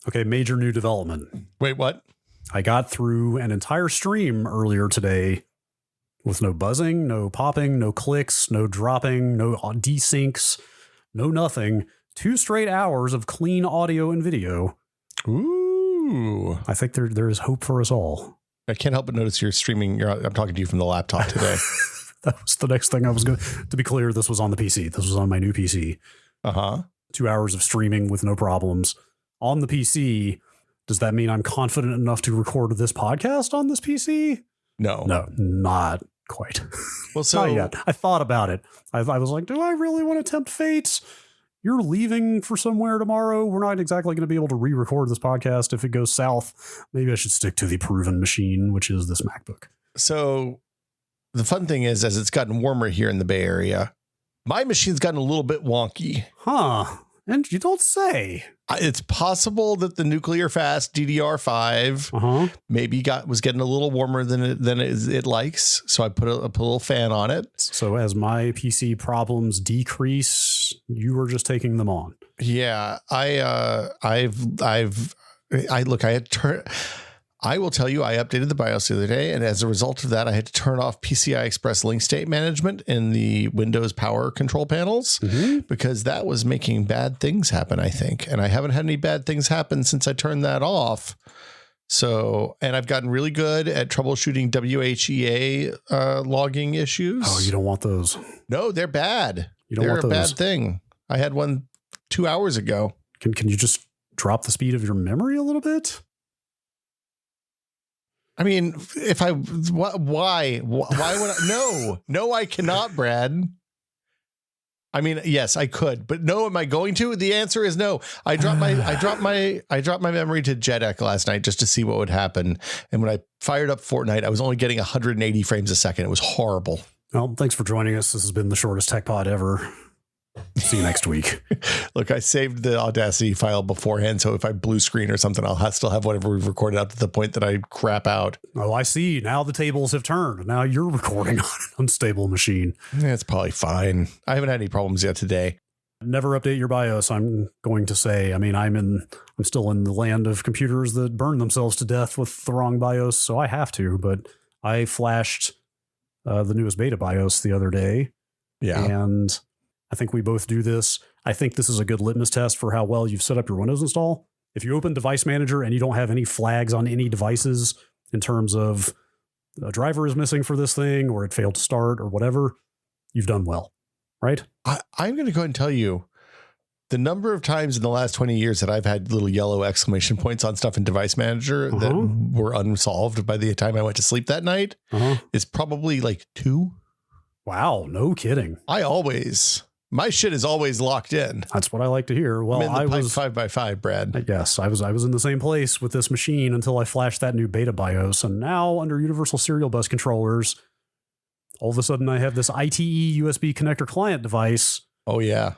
Okay, major new development. Wait, what? I got through an entire stream earlier today with no buzzing, no popping, no clicks, no dropping, no desyncs, no nothing. 2 straight hours of clean audio and video. Ooh. I think there is hope for us all. I can't help but notice you're streaming. I'm talking to you from the laptop today. That was the next thing I was going to be clear. This was on the PC. This was on my new PC. 2 hours of streaming with no problems on the PC. Does that mean I'm confident enough to record this podcast on this PC? No, not quite. Well, so not yet. I thought about it. I was like, do I really want to tempt fate? You're leaving for somewhere tomorrow. We're not exactly going to be able to re-record this podcast if it goes south. Maybe I should stick to the proven machine, which is this MacBook. So the fun thing is, as it's gotten warmer here in the Bay Area, my machine's gotten a little bit wonky. Huh. And you don't say. It's possible that the nuclear fast DDR5 maybe was getting a little warmer than it likes. So I put a little fan on it. So as my PC problems decrease, you were just taking them on. Yeah, I will tell you, I updated the BIOS the other day, and as a result of that, I had to turn off PCI Express link state management in the Windows power control panels because that was making bad things happen, I think. And I haven't had any bad things happen since I turned that off. So, and I've gotten really good at troubleshooting WHEA logging issues. Oh, you don't want those. No, they're bad. You don't want those. They're a bad thing. I had one 2 hours ago. Can you just drop the speed of your memory a little bit? I mean, why would I? No, I cannot, Brad. I mean, yes, I could, but no, am I going to? The answer is no. I dropped my memory to JEDEC last night just to see what would happen. And when I fired up Fortnite, I was only getting 180 frames a second. It was horrible. Well, thanks for joining us. This has been the shortest tech pod ever. See you next week. Look, I saved the Audacity file beforehand, so if I blue screen or something, I'll still have whatever we've recorded up to the point that I crap out. Oh, I see. Now the tables have turned. Now you're recording on an unstable machine. Yeah, it's probably fine. I haven't had any problems yet today. Never update your BIOS, I'm going to say. I mean, I'm still in the land of computers that burn themselves to death with the wrong BIOS, so I have to. But I flashed the newest beta BIOS the other day. Yeah. And I think we both do this. I think this is a good litmus test for how well you've set up your Windows install. If you open Device Manager and you don't have any flags on any devices in terms of a driver is missing for this thing or it failed to start or whatever, you've done well, right? I'm going to go ahead and tell you the number of times in the last 20 years that I've had little yellow exclamation points on stuff in Device Manager that were unsolved by the time I went to sleep that night is probably like 2. Wow, no kidding. My shit is always locked in. That's what I like to hear. Well, I was 5x5, Brad. Yes, I was in the same place with this machine until I flashed that new beta BIOS. And now under Universal Serial Bus controllers, all of a sudden I have this ITE USB connector client device. Oh, yeah.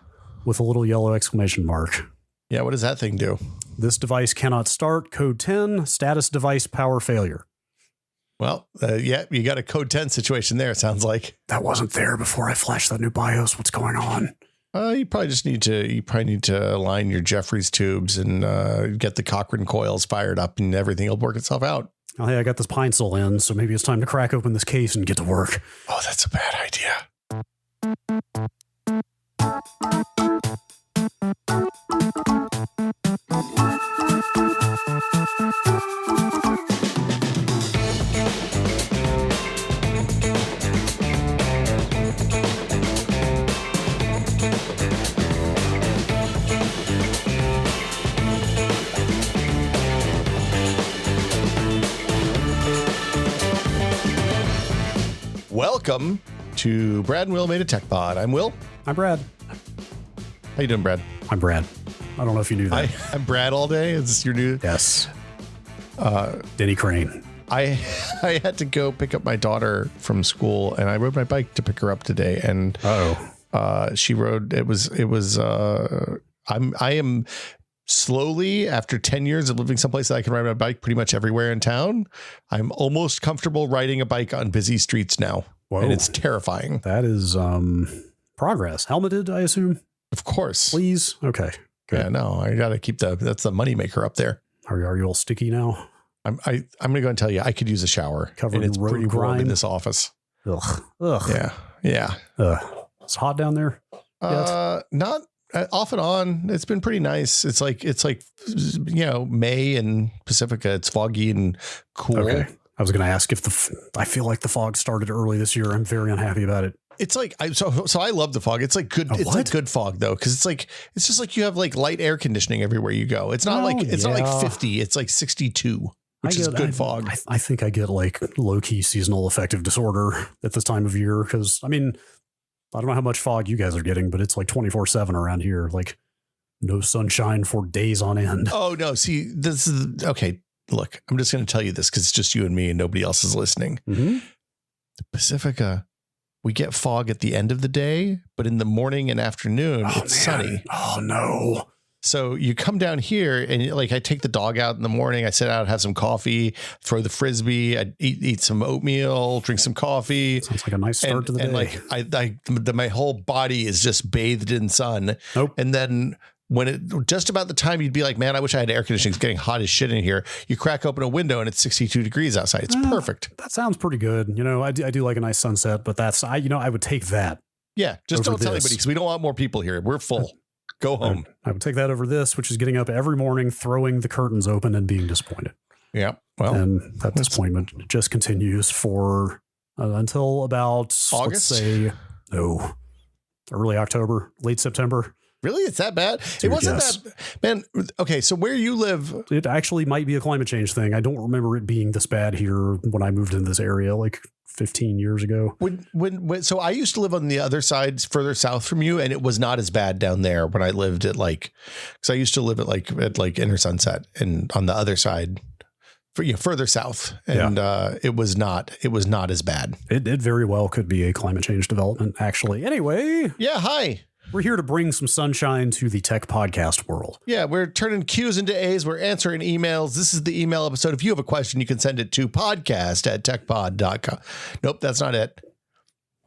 With a little yellow exclamation mark. Yeah, what does that thing do? This device cannot start. Code 10, status device power failure. Well, yeah, you got a code 10 situation there, it sounds like. That wasn't there before I flashed that new BIOS. What's going on? You probably need to align your Jeffries tubes and get the Cochrane coils fired up and everything will work itself out. Oh, hey, I got this pine sol in, so maybe it's time to crack open this case and get to work. Oh, that's a bad idea. Welcome to Brad and Will Made a Tech Pod. I'm Will. I'm Brad. How you doing, Brad? I'm Brad. I don't know if you knew that. I'm Brad all day. Is this your new? Yes. Denny Crane. I had to go pick up my daughter from school, and I rode my bike to pick her up today. And she rode. I am slowly, after 10 years of living someplace that I can ride my bike pretty much everywhere in town, I'm almost comfortable riding a bike on busy streets now. Whoa. And it's terrifying. That is progress. Helmeted, I assume? Of course. Please. Okay. Yeah, no, I got to keep that's the moneymaker up there. Are you all sticky now? I'm going to go and tell you, I could use a shower. Covered and it's in road pretty warm in grime. this office. Ugh. Yeah. It's hot down there. Not off and on. It's been pretty nice. It's like May in Pacifica. It's foggy and cool. Okay. I was going to ask if I feel like the fog started early this year. I'm very unhappy about it. It's like so I love the fog. It's like good. It's like good fog though, because it's just like you have like light air conditioning everywhere you go. It's not not like 50. It's like 62, which is good fog. I think I get like low key seasonal affective disorder at this time of year because I mean I don't know how much fog you guys are getting, but it's like 24/7 around here. Like no sunshine for days on end. Oh no! See, this is okay. Look, I'm just going to tell you this because it's just you and me and nobody else is listening. Mm-hmm. The Pacifica, we get fog at the end of the day, but in the morning and afternoon, it's sunny. Oh, no. So you come down here and like I take the dog out in the morning. I sit out, have some coffee, throw the Frisbee, I eat some oatmeal, drink some coffee. Sounds like a nice start to the day. And like my whole body is just bathed in sun. Nope. And then when it just about the time you'd be like, man, I wish I had air conditioning. It's getting hot as shit in here. You crack open a window and it's 62 degrees outside. It's perfect. That sounds pretty good. You know, I do like a nice sunset, but I would take that. Yeah. Just don't tell anybody because we don't want more people here. We're full. Go home. I would take that over this, which is getting up every morning, throwing the curtains open and being disappointed. Yeah. Well, and that disappointment just continues for until about August, let's say, early October, late September. Really? It's that bad? Dude, it wasn't that, man. Okay. So where you live, it actually might be a climate change thing. I don't remember it being this bad here when I moved into this area, like 15 years ago. So I used to live on the other side, further south from you, and it was not as bad down there when I lived at because I used to live at Inner Sunset and on the other side, further south, and it was not as bad. It very well could be a climate change development, actually. Anyway, hi. We're here to bring some sunshine to the tech podcast world. Yeah, we're turning Q's into A's. We're answering emails. This is the email episode. If you have a question, you can send it to podcast@techpod.com. Nope, that's not it.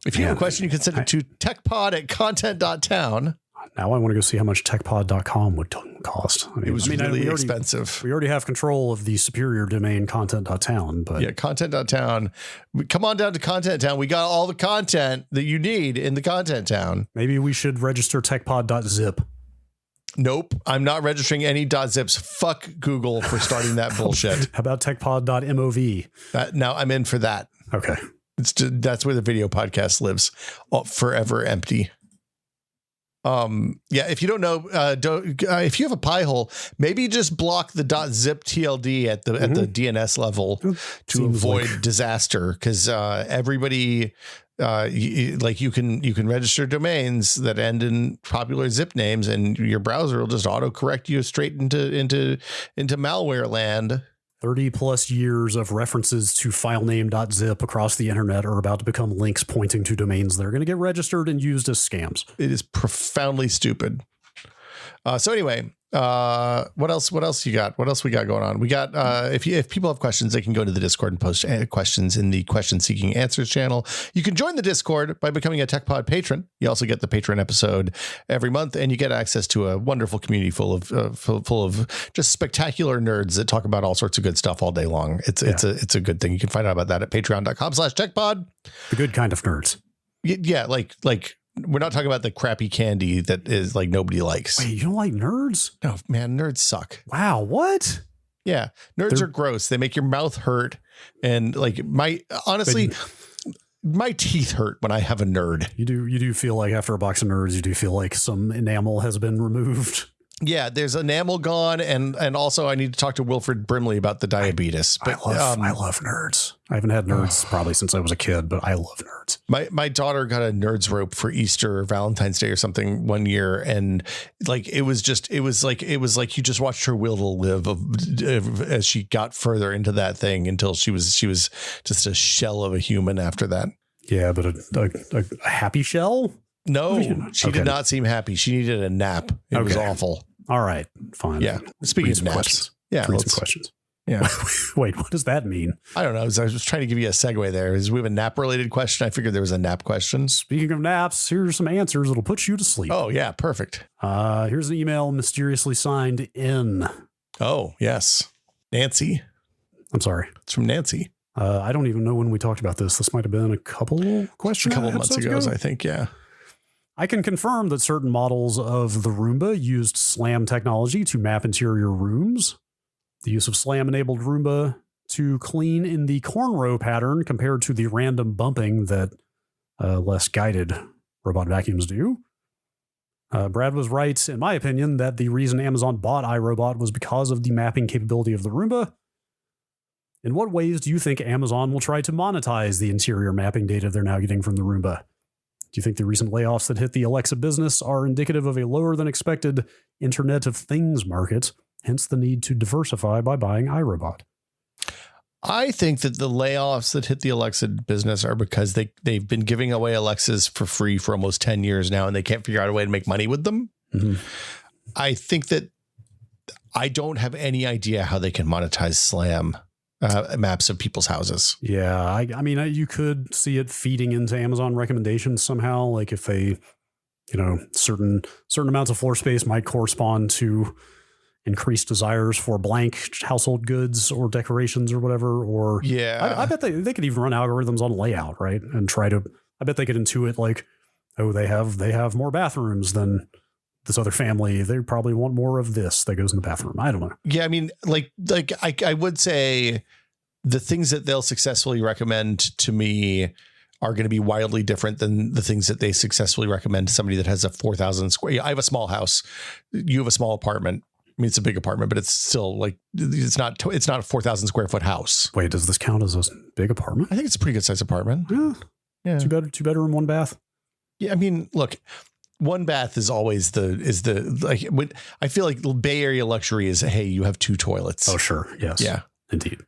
If you have a question, you can send it to techpod@content.town. Now I want to go see how much techpod.com would cost. It was really expensive. We already have control of the superior domain content.town, but yeah, content.town. Come on down to content town. We got all the content that you need in the content town. Maybe we should register techpod.zip. Nope. I'm not registering any .zips. Fuck Google for starting that bullshit. How about techpod.mov? Now I'm in for that. Okay. That's where the video podcast lives. Forever empty. If you don't know, if you have a pie hole, maybe just block the .zip TLD at the DNS level to avoid disaster. Because everybody, you can register domains that end in popular zip names, and your browser will just auto correct you straight into malware land. 30 plus years of references to filename.zip across the internet are about to become links pointing to domains that are going to get registered and used as scams. It is profoundly stupid. So anyway, what else you got? What else we got going on? We got, if people have questions, they can go to the Discord and post questions in the question seeking answers channel. You can join the Discord by becoming a TechPod patron. You also get the patron episode every month, and you get access to a wonderful community full of just spectacular nerds that talk about all sorts of good stuff all day long. It's a good thing. You can find out about that at patreon.com/techpod. The good kind of nerds. Yeah. Like we're not talking about the crappy candy that is like nobody likes. Wait, you don't like nerds? No, man, nerds suck. Wow, what? Yeah, nerds are gross. They make your mouth hurt, and my teeth hurt when I have a nerd. You do feel like after a box of nerds, you do feel like some enamel has been removed. Yeah, there's enamel gone, and also I need to talk to Wilfred Brimley about the diabetes. But I love nerds. I haven't had nerds probably since I was a kid, but I love nerds. My daughter got a nerds rope for Easter or Valentine's Day or something one year, and it was like you just watched her will to live as she got further into that thing until she was just a shell of a human after that. Yeah, but a happy shell. No, she did not seem happy. She needed a nap. It was awful. All right, fine. Yeah. Speaking of naps. Questions. Yeah. Read some questions. Yeah. Wait, what does that mean? I don't know. I was trying to give you a segue there. We have a nap related question. I figured there was a nap question. Speaking of naps, here's some answers that'll put you to sleep. Oh, yeah. Perfect. Here's an email mysteriously signed N. Oh, yes. Nancy. I'm sorry. It's from Nancy. I don't even know when we talked about this. This might have been a couple questions. A couple months ago, I think. Yeah. I can confirm that certain models of the Roomba used SLAM technology to map interior rooms. The use of SLAM-enabled Roomba to clean in the cornrow pattern compared to the random bumping that less guided robot vacuums do. Brad was right, in my opinion, that the reason Amazon bought iRobot was because of the mapping capability of the Roomba. In what ways do you think Amazon will try to monetize the interior mapping data they're now getting from the Roomba? Do you think the recent layoffs that hit the Alexa business are indicative of a lower than expected Internet of Things market, hence the need to diversify by buying iRobot? I think that the layoffs that hit the Alexa business are because they've been giving away Alexas for free for almost 10 years now, and they can't figure out a way to make money with them. Mm-hmm. I think that I don't have any idea how they can monetize SLAM maps of people's houses. Yeah, I mean, you could see it feeding into Amazon recommendations somehow, like if they, certain amounts of floor space might correspond to increased desires for blank household goods or decorations or whatever. Or yeah, I bet they could even run algorithms on layout, right? And I bet they could intuit like, oh, they have more bathrooms than this other family. They probably want more of this that goes in the bathroom. I don't know. Yeah, I mean, like I would say the things that they'll successfully recommend to me are going to be wildly different than the things that they successfully recommend to somebody that has a 4,000 square. I have a small house. You have a small apartment. I mean, it's a big apartment, but it's still like, it's not a 4,000 square foot house. Wait, does this count as a big apartment? I think it's a pretty good sized apartment. Yeah. Two bedroom, one bath. Yeah. I mean, look, one bath is always I feel like Bay Area luxury is, hey, you have two toilets. Oh, sure. Yes. Yeah. Indeed.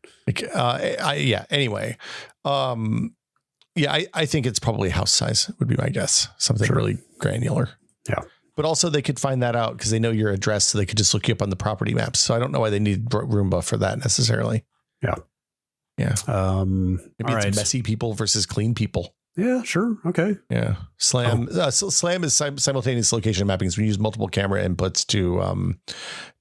Anyway. I think it's probably house size would be my guess. Something really granular. Yeah. But also they could find that out because they know your address, so they could just look you up on the property maps. So I don't know why they need Roomba for that necessarily. Yeah. Yeah. Maybe it's messy people versus clean people. Yeah, sure. Okay. Yeah. SLAM is simultaneous location mapping. So we use multiple camera inputs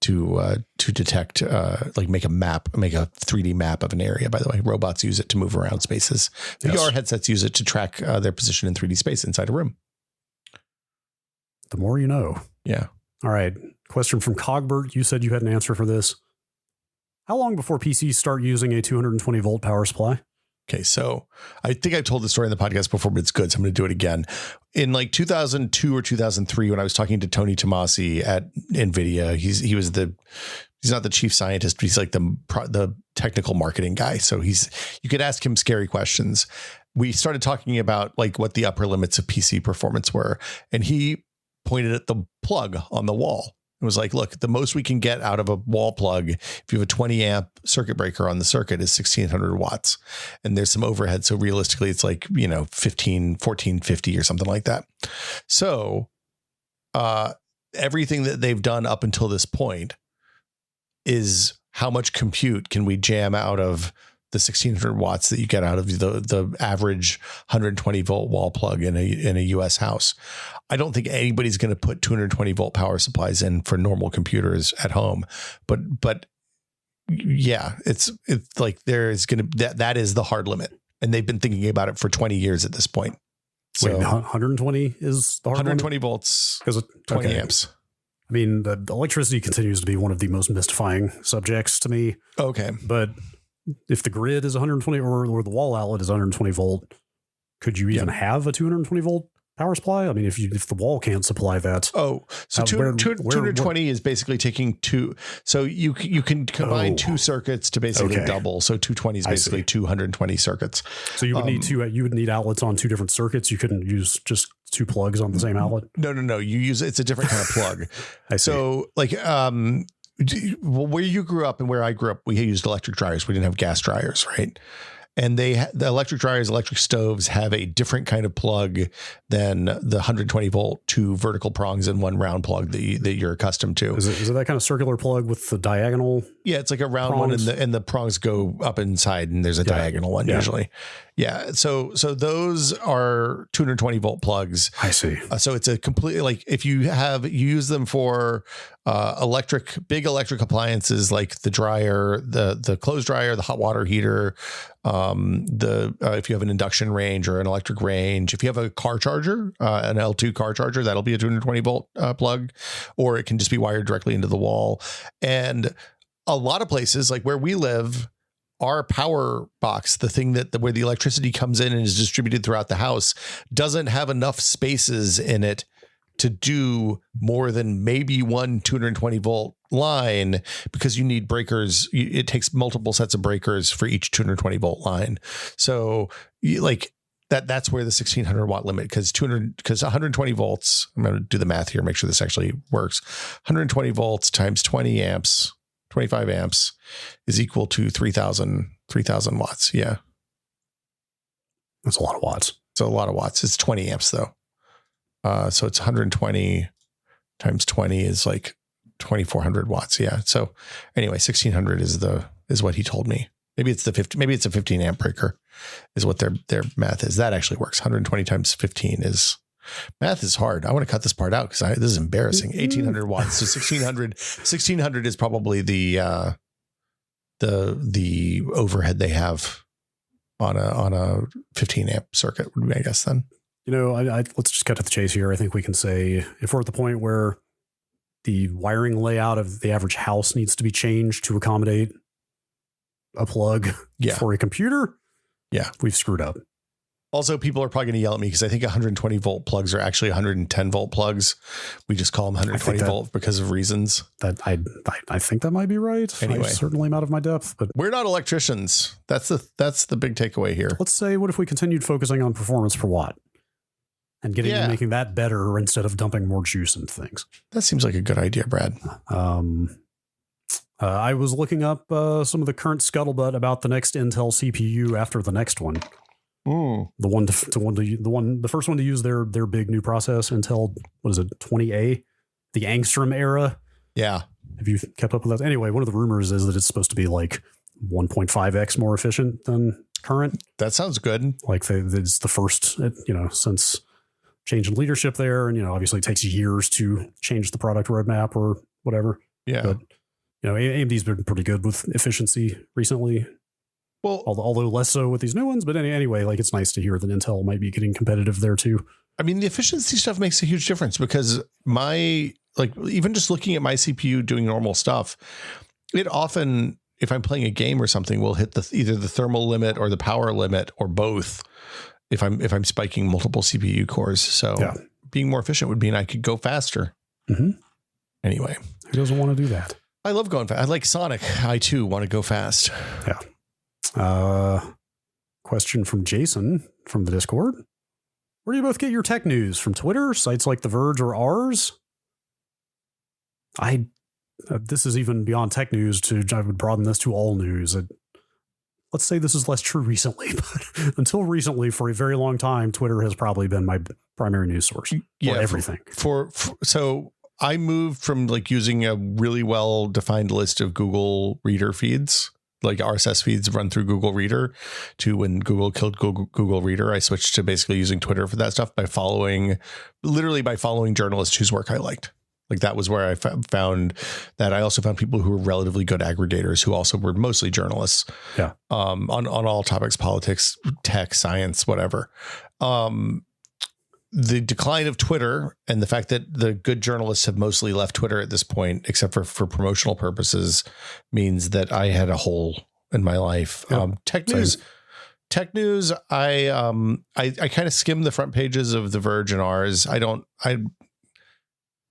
to detect, make a 3D map of an area. By the way, robots use it to move around spaces. Yes. VR headsets use it to track their position in 3D space inside a room. The more you know. Yeah. All right. Question from Cogbert. You said you had an answer for this. How long before PCs start using a 220 volt power supply? Okay, so I think I've told the story in the podcast before, but it's good, so I'm going to do it again. In like 2002 or 2003, when I was talking to Tony Tomasi at NVIDIA, he's not the chief scientist, but he's like the technical marketing guy. So you could ask him scary questions. We started talking about like what the upper limits of PC performance were, and he pointed at the plug on the wall. It was like, look, the most we can get out of a wall plug, if you have a 20 amp circuit breaker on the circuit, is 1600 watts. And there's some overhead. So realistically, it's like, 1450 or something like that. So everything that they've done up until this point is how much compute can we jam out of the 1600 watts that you get out of the average 120 volt wall plug in a US house. I don't think anybody's going to put 220 volt power supplies in for normal computers at home, but yeah, it's like there's going to, that is the hard limit. And they've been thinking about it for 20 years at this point. So 120 is the hard 120 limit? Volts, 20 amps. I mean, the electricity continues to be one of the most mystifying subjects to me. Okay. But if the grid is 120 or the wall outlet is 120 volt, could you even have a 220 volt power supply? I mean, if the wall can't supply that. Oh, so 220 is basically taking two. So you can combine two circuits to basically double. So 220 is basically 220 circuits. So you would need outlets on two different circuits. You couldn't use just two plugs on the same outlet. No. It's a different kind of plug. I see. So like, where you grew up and where I grew up, we used electric dryers. We didn't have gas dryers, right? And the electric dryers, electric stoves have a different kind of plug than the 120 volt, 2 vertical prongs and 1 round plug that you're accustomed to. Is it that kind of circular plug with the diagonal? Yeah, it's like a round prongs? one, and the prongs go up inside, and there's a diagonal one usually. Yeah, so those are 220 volt plugs. I see. So it's a completely, like, if you use them for big electric appliances like the dryer, the clothes dryer, the hot water heater, if you have an induction range or an electric range, if you have a car charger, an L2 car charger, that'll be a 220 volt plug, or it can just be wired directly into the wall. And a lot of places, like where we live, our power box, the thing where the electricity comes in and is distributed throughout the house, doesn't have enough spaces in it to do more than maybe one 220 volt line, because you need breakers. It takes multiple sets of breakers for each 220 volt line. So that's where the 1600 watt limit, because 120 volts, I'm going to do the math here, make sure this actually works. 120 volts times 20 amps, 25 amps is equal to 3000 watts. Yeah. That's a lot of watts. So a lot of watts. It's 20 amps though. So it's 120 times 20 is like 2400 watts. Yeah. So anyway, 1600 is what he told me. Maybe it's a 15 amp breaker is what their math is. That actually works. 120 times 15 is, math is hard. I want to cut this part out because this is embarrassing. 1800 watts. So 1600 is probably the overhead they have on a 15 amp circuit would be, I guess, then. Let's just cut to the chase here. I think we can say if we're at the point where the wiring layout of the average house needs to be changed to accommodate a plug for a computer, we've screwed up. Also, people are probably going to yell at me because I think 120 volt plugs are actually 110 volt plugs. We just call them 120 volt because of reasons. That I think that might be right. Anyway, I certainly am out of my depth, but we're not electricians. That's the big takeaway here. Let's say, what if we continued focusing on performance per watt and making that better instead of dumping more juice into things? That seems like a good idea, Brad. I was looking up some of the current scuttlebutt about the next Intel CPU after the next one. The first one to use their big new process, Intel, what is it, 20A, the Angstrom era. Yeah. Have you kept up with that? Anyway, one of the rumors is that it's supposed to be like 1.5x more efficient than current. That sounds good. Like it's the first, since change in leadership there, and obviously it takes years to change the product roadmap or whatever. Yeah. But AMD's been pretty good with efficiency recently. Well, although less so with these new ones, but anyway, like it's nice to hear that Intel might be getting competitive there too. I mean, the efficiency stuff makes a huge difference because even just looking at my CPU doing normal stuff, it often, if I'm playing a game or something, will hit either the thermal limit or the power limit or both if I'm spiking multiple CPU cores. So being more efficient would mean I could go faster. Mm-hmm. Anyway, who doesn't want to do that? I love going fast. I like Sonic. I too want to go fast. Yeah. Question from Jason from the Discord. Where do you both get your tech news? From Twitter, sites like The Verge or ours? This is even beyond tech news. I would broaden this to all news. Let's say this is less true recently, but until recently, for a very long time, Twitter has probably been my primary news source for everything. So I moved from using a really well defined list of Google Reader feeds, like RSS feeds run through Google Reader, to when Google killed Google Reader, I switched to basically using Twitter for that stuff by following journalists whose work I liked. Like that was where I found that. I also found people who were relatively good aggregators who also were mostly journalists. Yeah. On all topics, politics, tech, science, whatever. The decline of Twitter and the fact that the good journalists have mostly left Twitter at this point, except for promotional purposes, means that I had a hole in my life. Yep. Tech news. I kind of skim the front pages of The Verge and ours.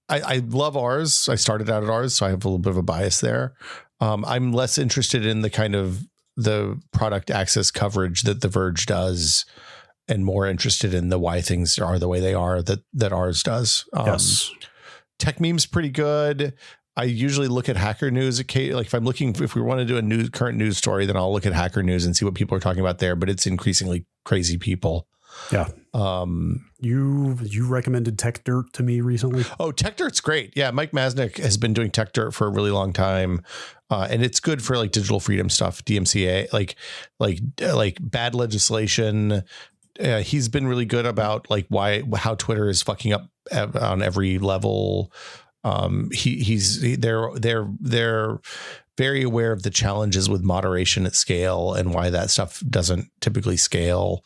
I love ours. I started out at ours, so I have a little bit of a bias there. I'm less interested in the kind of the product access coverage that The Verge does, and more interested in the why things are the way they are that ours does. Yes. Tech Meme's pretty good. I usually look at Hacker News. Like if we want to do a current news story, then I'll look at Hacker News and see what people are talking about there. But it's increasingly crazy people. Yeah. You recommended Tech Dirt to me recently. Oh, Tech Dirt's great. Yeah. Mike Masnick has been doing Tech Dirt for a really long time. And it's good for like digital freedom stuff, DMCA, like bad legislation. He's been really good about like how Twitter is fucking up on every level. They're very aware of the challenges with moderation at scale and why that stuff doesn't typically scale.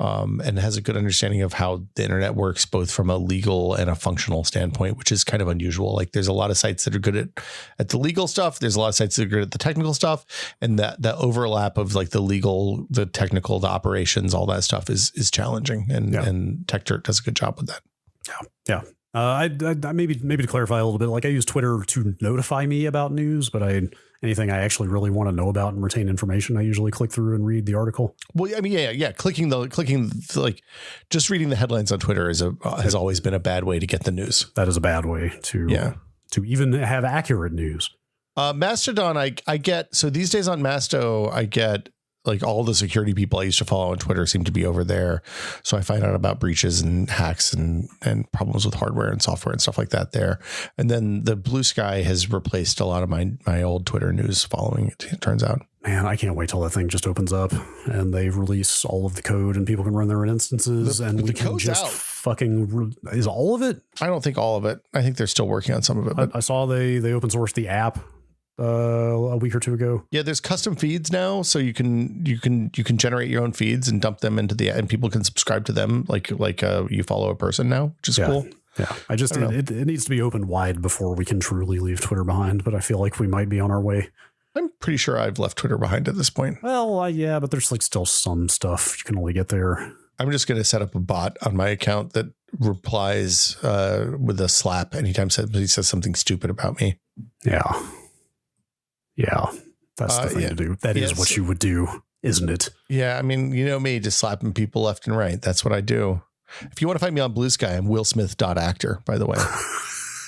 And has a good understanding of how the internet works, both from a legal and a functional standpoint, which is kind of unusual. Like there's a lot of sites that are good at the legal stuff. There's a lot of sites that are good at the technical stuff. And that overlap of like the legal, the technical, the operations, all that stuff is challenging. And TechDirt does a good job with that. Yeah. I maybe to clarify a little bit, like I use Twitter to notify me about news, but anything I actually really want to know about and retain information, I usually click through and read the article. Well, I mean, yeah. Clicking like just reading the headlines on Twitter has always been a bad way to get the news. That is a bad way to even have accurate news. Mastodon, I get. So these days on Masto, I get like all the security people I used to follow on Twitter seem to be over there. So I find out about breaches and hacks and problems with hardware and software and stuff like that there. And then the Blue Sky has replaced a lot of my old Twitter news following it turns out. Man, I can't wait till that thing just opens up and they release all of the code and people can run their own instances and we can just is all of it? I don't think all of it. I think they're still working on some of it. But I saw they open sourced the app a week or two ago. Yeah, there's custom feeds now, so you can generate your own feeds and dump them into and people can subscribe to them like you follow a person now, which is cool. Yeah, it needs to be open wide before we can truly leave Twitter behind, but I feel like we might be on our way. I'm pretty sure I've left Twitter behind at this point. Well, yeah, but there's like still some stuff you can only get there. I'm just going to set up a bot on my account that replies with a slap anytime somebody says something stupid about me. Yeah, that's the thing to do. That is what you would do, isn't it? Yeah, I mean, you know me, just slapping people left and right. That's what I do. If you want to find me on Blue Sky, I'm willsmith.actor, by the way.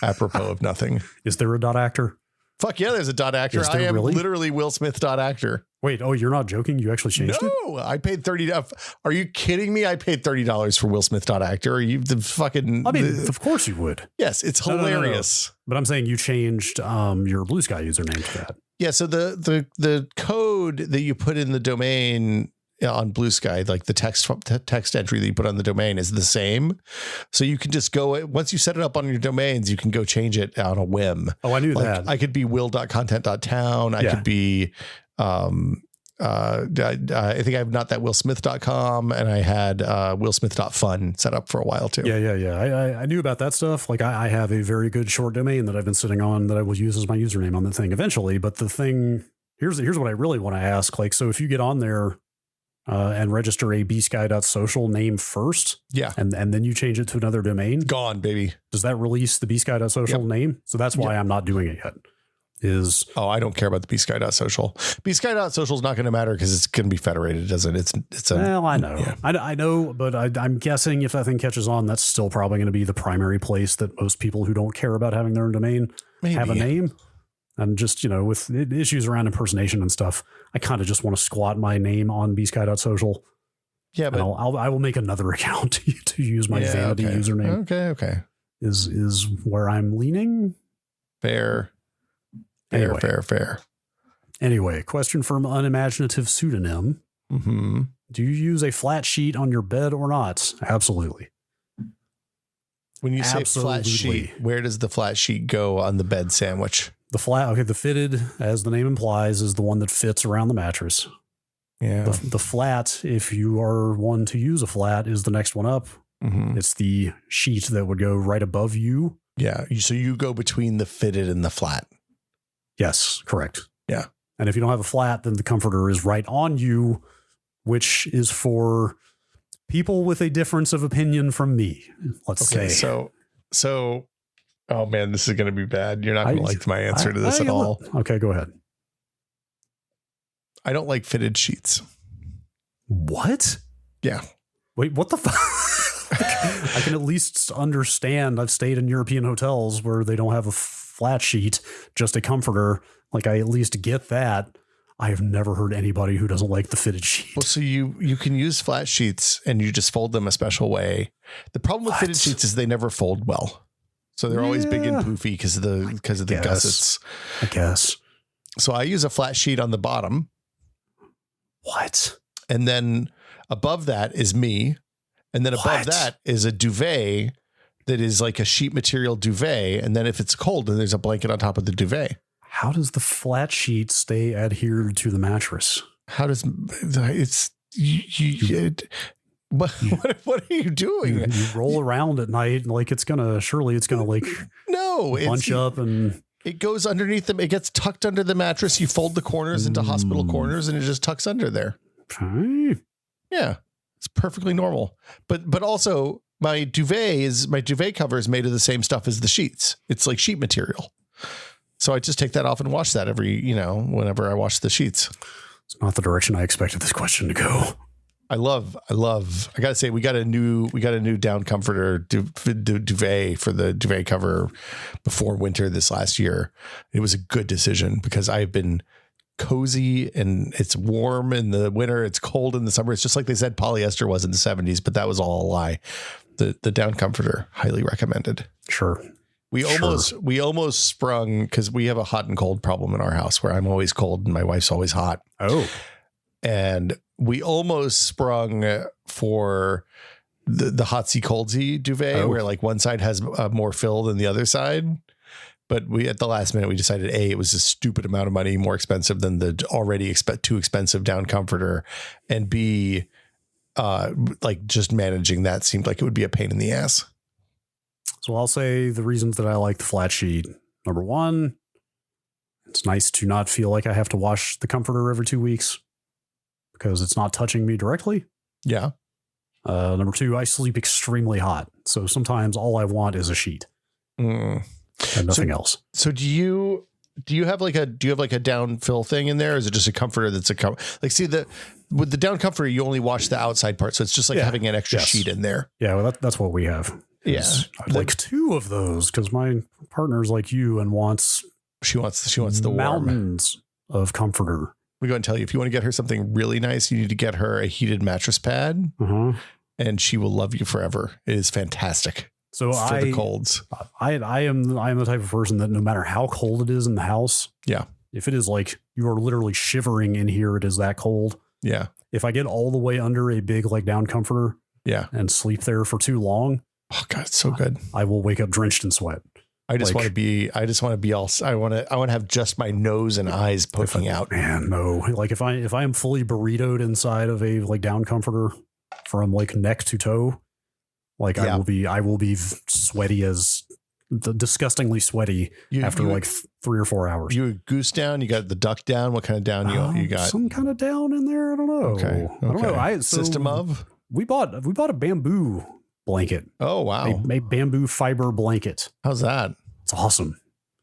Apropos of nothing. Is there a .actor? Fuck yeah, there's a .actor. I am literally willsmith.actor. Wait, you're not joking? You actually changed it? No, I paid $30. Are you kidding me? I paid $30 for willsmith.actor. Are you the fucking... I mean, of course you would. Yes, it's hilarious. No. But I'm saying you changed your Blue Sky username to that. Yeah, so the code that you put in the domain on Blue Sky, like the text entry that you put on the domain is the same. So you can just go, once you set it up on your domains, you can go change it on a whim. Oh, I knew that. I could be will.content.town. I could be, I think I have not that willsmith.com and I had willsmith.fun set up for a while too. Yeah. I knew about that stuff. Like I have a very good short domain that I've been sitting on that I will use as my username on the thing eventually. But the thing, here's what I really want to ask. Like, so if you get on there and register a bsky.social name first, and then you change it to another domain, gone, baby. Does that release the bsky.social name? So that's why I'm not doing it yet. I don't care about the bsky.social. Bsky.social is not going to matter because it's going to be federated, doesn't it? Well, I know. Yeah. I know, but I'm guessing if that thing catches on, that's still probably going to be the primary place that most people who don't care about having their own domain have a name. And just, with issues around impersonation and stuff, I kind of just want to squat my name on bsky.social. Yeah, but I will make another account to use my vanity username. Okay. Is where I'm leaning. Fair. Anyway, question from unimaginative pseudonym. Mm-hmm. Do you use a flat sheet on your bed or not? Absolutely. When you say flat sheet, where does the flat sheet go on the bed sandwich? The fitted, as the name implies, is the one that fits around the mattress. Yeah. The flat, if you are one to use a flat, is the next one up. Mm-hmm. It's the sheet that would go right above you. Yeah. So you go between the fitted and the flat. Yes, correct. Yeah. And if you don't have a flat, then the comforter is right on you, which is for people with a difference of opinion from me, let's say. So, oh man, this is going to be bad. You're not going to like my answer to this at all. Okay, go ahead. I don't like fitted sheets. What? Yeah. Wait, what the fuck? I can at least understand. I've stayed in European hotels where they don't have flat sheet, just a comforter. Like I at least get that. I have never heard anybody who doesn't like the fitted sheet. Well, so you can use flat sheets and you just fold them a special way. The problem with fitted sheets is they never fold well. So they're always big and poofy because of the gussets. I guess. So I use a flat sheet on the bottom. What? And then above that is me. And then above that is a duvet that is like a sheet material duvet. And then if it's cold, then there's a blanket on top of the duvet. How does the flat sheet stay adhered to the mattress? How does it's what are you doing? You roll around at night like it's gonna like bunch up and it goes underneath them. It gets tucked under the mattress. You fold the corners into hospital corners and it just tucks under there. Okay. Yeah, it's perfectly normal. But also my duvet cover is made of the same stuff as the sheets. It's like sheet material. So I just take that off and wash that whenever I wash the sheets. It's not the direction I expected this question to go. I gotta say, we got a new down comforter duvet for the duvet cover before winter this last year. It was a good decision because I've been cozy and it's warm in the winter. It's cold in the summer. It's just like they said polyester was in the 70s, but that was all a lie. The down comforter, highly recommended. Sure. We almost sprung because we have a hot and cold problem in our house where I'm always cold and my wife's always hot. Oh, and we almost sprung for the hotsy coldsy duvet where like one side has more fill than the other side. But we at the last minute we decided it was a stupid amount of money more expensive than the already too expensive down comforter, and B, like just managing that seemed like it would be a pain in the ass. So I'll say the reasons that I like the flat sheet. Number one, it's nice to not feel like I have to wash the comforter every 2 weeks because it's not touching me directly. Yeah. Number two, I sleep extremely hot. So sometimes all I want is a sheet and nothing else. So do you have like a down fill thing in there? Or is it just a comforter that's with the down comforter, you only wash the outside part. So it's just like having an extra sheet in there. Yeah. Well, that's what we have. Yeah. I'd like two of those because my partner's like you and she wants the mountains of comforter. We go and tell you, if you want to get her something really nice, you need to get her a heated mattress pad and she will love you forever. It is fantastic. So for the colds. I am the type of person that no matter how cold it is in the house. Yeah. If it is like you are literally shivering in here, it is that cold. Yeah. If I get all the way under a big like down comforter and sleep there for too long. Oh God, it's so good. I will wake up drenched in sweat. I just want to be all, I want to have just my nose and eyes poking out. Man, no. Like if I am fully burritoed inside of a like down comforter from like neck to toe, like I will be sweaty as disgustingly sweaty after like 3 or 4 hours. You a goose down? You got the duck down? What kind of down you got? Some kind of down in there. I don't know. Okay. I don't know. System of? We bought a bamboo blanket. Oh, wow. A bamboo fiber blanket. How's that? It's awesome.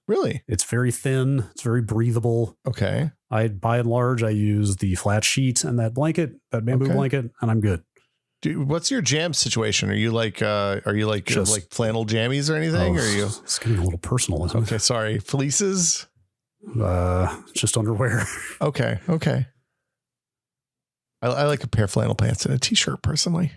Really? It's very thin. It's very breathable. Okay. By and large, I use the flat sheet and that bamboo blanket, and I'm good. Dude, what's your jam situation? Are you like like flannel jammies or anything? Or are you? It's getting a little personal, isn't it? Okay, sorry. Fleeces? Just underwear. Okay. I like a pair of flannel pants and a t-shirt personally.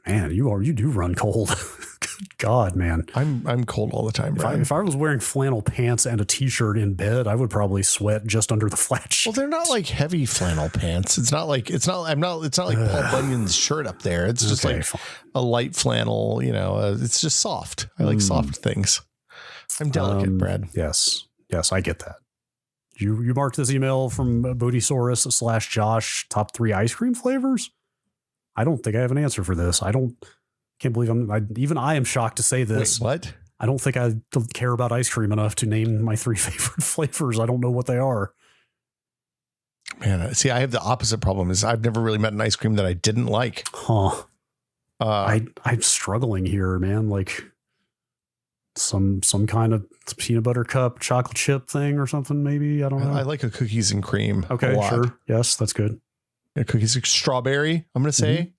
Man, you do run cold. Good God, man. I'm cold all the time. If I was wearing flannel pants and a t-shirt in bed, I would probably sweat just under the flat sheet. Well, they're not like heavy flannel pants. It's not like Paul Bunyan's shirt up there. It's just like a light flannel, it's just soft. I like soft things. I'm delicate, Brad. Yes, I get that. You marked this email from Bodhisaurus /Josh top 3 ice cream flavors. I don't think I have an answer for this. Can't believe I am shocked to say this. Wait, what? I don't think I care about ice cream enough to name my 3 favorite flavors. I don't know what they are. Man, see, I have the opposite problem. Is I've never really met an ice cream that I didn't like. Huh. I'm struggling here, man. Like some kind of peanut butter cup chocolate chip thing or something, maybe. I don't know. I like a cookies and cream. Okay, sure. Yes, that's good. Yeah, cookies, strawberry. I'm going to say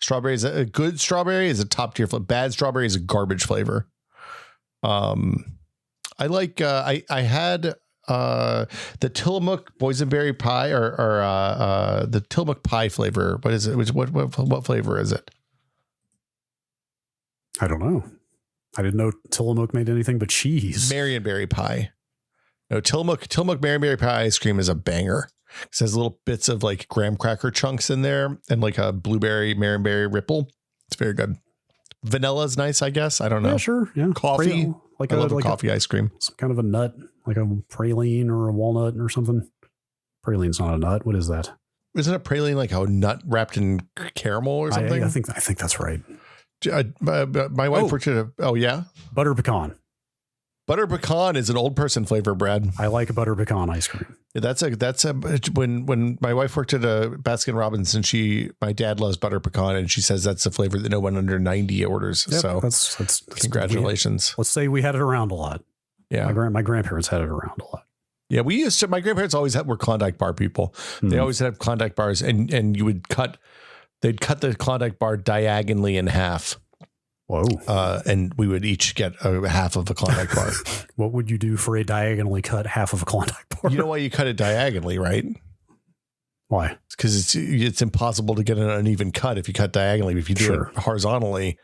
strawberry is a good strawberry is a top tier flavor. Bad strawberry is a garbage flavor. I like I had the Tillamook boysenberry pie or the Tillamook pie flavor. What is it? What flavor is it? I don't know. I didn't know Tillamook made anything but cheese. Marionberry pie. No, Tillamook Marionberry pie ice cream is a banger. It has little bits of like graham cracker chunks in there and like a blueberry Marionberry ripple. It's very good. Vanilla's nice, I guess. I don't know. Yeah, sure. Yeah. Coffee. I love a coffee ice cream. Some kind of a nut, like a praline or a walnut or something. Praline's not a nut. What is that? Isn't a praline like a nut wrapped in caramel or something? I think that's right. My wife worked at butter pecan. Butter pecan is an old person flavor, Brad. I like a butter pecan ice cream. That's when my wife worked at a Baskin Robbins and my dad loves butter pecan and she says that's the flavor that no one under 90 orders. Yep, so that's congratulations. Let's say we had it around a lot. Yeah. My grandparents had it around a lot. Yeah. My grandparents always were Klondike bar people. Mm-hmm. They always had Klondike bars and you would they'd cut the Klondike bar diagonally in half. Whoa. And we would each get a half of a Klondike bar. What would you do for a diagonally cut half of a Klondike bar? You know why you cut it diagonally, right? Why? Because it's impossible to get an uneven cut if you cut diagonally. If you do it horizontally,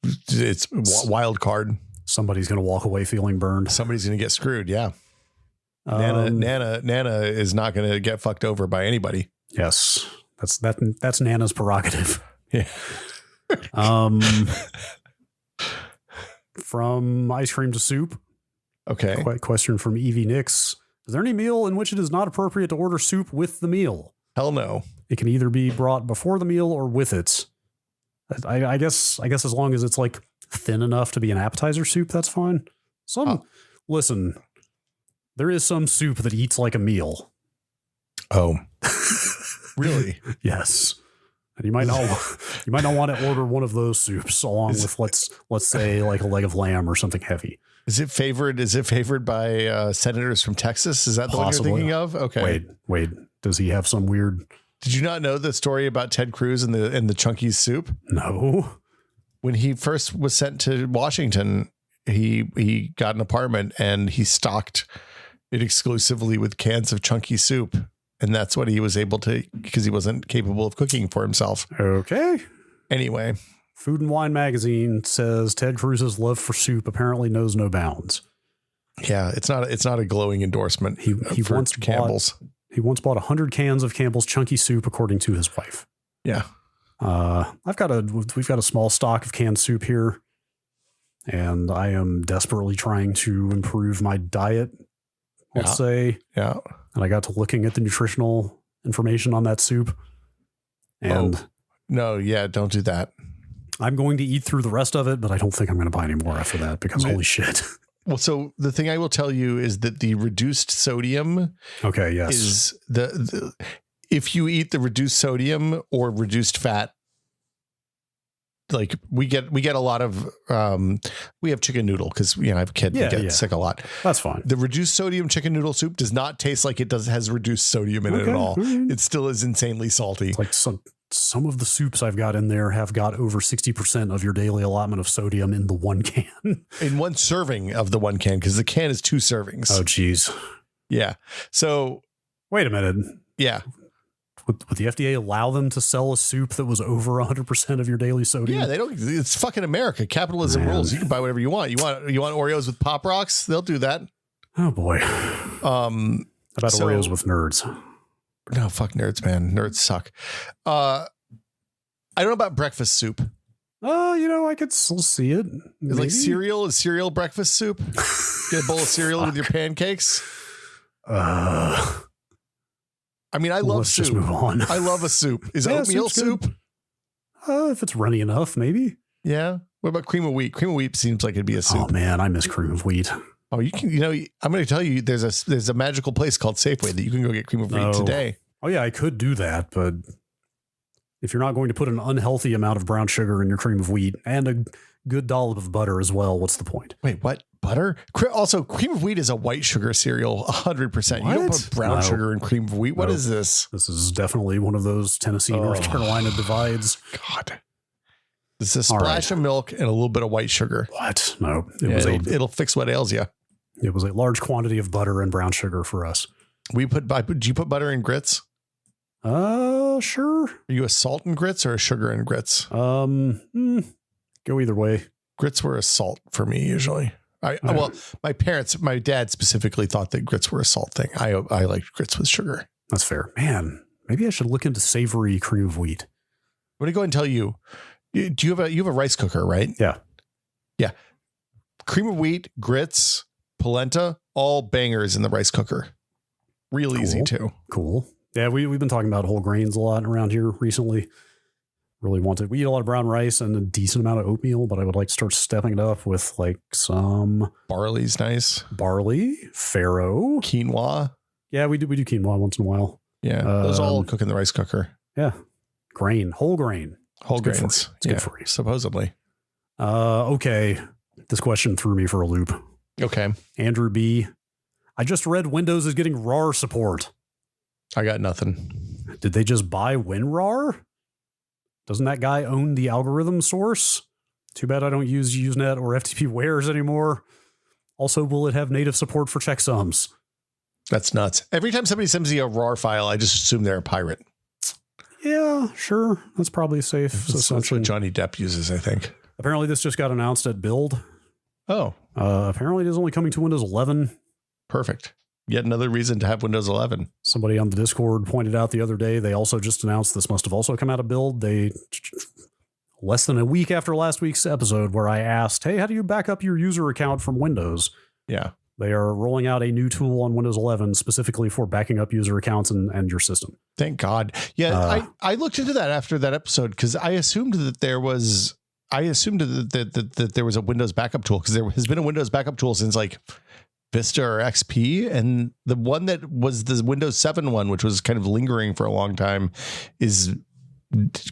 it's wild card. Somebody's going to walk away feeling burned. Somebody's going to get screwed. Yeah. Nana is not going to get fucked over by anybody. Yes. That's Nana's prerogative. Yeah. From ice cream to soup. Okay. Question from Evie Nix. Is there any meal in which it is not appropriate to order soup with the meal? Hell no. It can either be brought before the meal or with it. I guess as long as it's like thin enough to be an appetizer soup, that's fine. Listen, there is some soup that eats like a meal. Oh, really? Yes. And you might not want to order one of those soups along with let's say like a leg of lamb or something heavy. Is it favored by senators from Texas? Is that the one you're thinking of? Okay. Wait. Does he have some weird? Did you not know the story about Ted Cruz and the Chunky's soup? No. When he first was sent to Washington, he got an apartment and he stocked it exclusively with cans of Chunky soup. And that's what he was able to, because he wasn't capable of cooking for himself. Okay. Anyway. Food and Wine magazine says Ted Cruz's love for soup apparently knows no bounds. Yeah, it's not a glowing endorsement. He once Campbell's. He once bought 100 cans of Campbell's Chunky soup, according to his wife. Yeah. We've got a small stock of canned soup here, and I am desperately trying to improve my diet. Let's say. Yeah. And I got to looking at the nutritional information on that soup. And don't do that. I'm going to eat through the rest of it, but I don't think I'm going to buy any more after that because holy shit. Well, so the thing I will tell you is that the reduced sodium is the if you eat the reduced sodium or reduced fat, like we get a lot of we have chicken noodle because I have a kid that gets sick a lot. That's fine. The reduced sodium chicken noodle soup does not taste like it has reduced sodium in it at all. It still is insanely salty. It's like some of the soups I've got in there have got over 60% of your daily allotment of sodium in the one can. In one serving of the one can, because the can is 2 servings. Oh, geez. Yeah. So wait a minute. Yeah. Would the FDA allow them to sell a soup that was over 100% of your daily sodium? Yeah, they don't. It's fucking America. Capitalism rules. You can buy whatever you want. You want Oreos with Pop Rocks? They'll do that. Oh boy. How about Oreos with nerds? No, fuck nerds, man. Nerds suck. I don't know about breakfast soup. I could still see it. It's like cereal. Is cereal breakfast soup? Get a bowl of cereal with your pancakes. I mean, I love soup. Just move on. I love a soup. Is oatmeal soup? If it's runny enough, maybe. Yeah. What about cream of wheat? Cream of wheat seems like it'd be a soup. Oh man, I miss cream of wheat. Oh, you can. I'm going to tell you, there's a magical place called Safeway that you can go get cream of wheat today. Oh yeah, I could do that, but if you're not going to put an unhealthy amount of brown sugar in your cream of wheat and a good dollop of butter as well, what's the point? Wait, what? Butter? Also, cream of wheat is a white sugar cereal, 100%. You don't put brown sugar in cream of wheat. What is this? This is definitely one of those Tennessee, North Carolina divides. God. It's a splash of milk and a little bit of white sugar. What? No. It'll fix what ails you. It was a large quantity of butter and brown sugar for us. Do you put butter in grits? Sure. Are you a salt and grits or a sugar and grits? Go either way. Grits were a salt for me usually. Well, my dad specifically thought that grits were a salt thing. I liked grits with sugar. That's fair. Man, maybe I should look into savory cream of wheat. I'm going to go ahead and tell you, you have a rice cooker, right? Yeah. Yeah. Cream of wheat, grits, polenta, all bangers in the rice cooker. Real easy too. Cool. Yeah, we've been talking about whole grains a lot around here recently. Really we eat a lot of brown rice and a decent amount of oatmeal, but I would like to start stepping it up with like some barley's nice. Barley, farro, quinoa. Yeah, we do quinoa once in a while. Yeah, those all cook in the rice cooker. Yeah, whole grain. Whole grains. It's good for you. Supposedly. Okay. This question threw me for a loop. Okay. Andrew B. I just read Windows is getting RAR support. I got nothing. Did they just buy WinRAR? Doesn't that guy own the algorithm source? Too bad I don't use Usenet or FTP wares anymore. Also, will it have native support for checksums? That's nuts. Every time somebody sends me a RAR file, I just assume they're a pirate. Yeah, sure. That's probably safe. That's what Johnny Depp uses, I think. Apparently, this just got announced at Build. Oh. Apparently, it is only coming to Windows 11. Perfect. Yet another reason to have Windows 11. Somebody on the Discord pointed out the other day, they also just announced this must have also come out of Build. They, less than a week after last week's episode where I asked, hey, how do you back up your user account from Windows? Yeah. They are rolling out a new tool on Windows 11 specifically for backing up user accounts and your system. Thank God. Yeah, I looked into that after that episode because I assumed that there was that there was a Windows backup tool because there has been a Windows backup tool since like Vista or XP, and the one that was the Windows 7 one, which was kind of lingering for a long time, is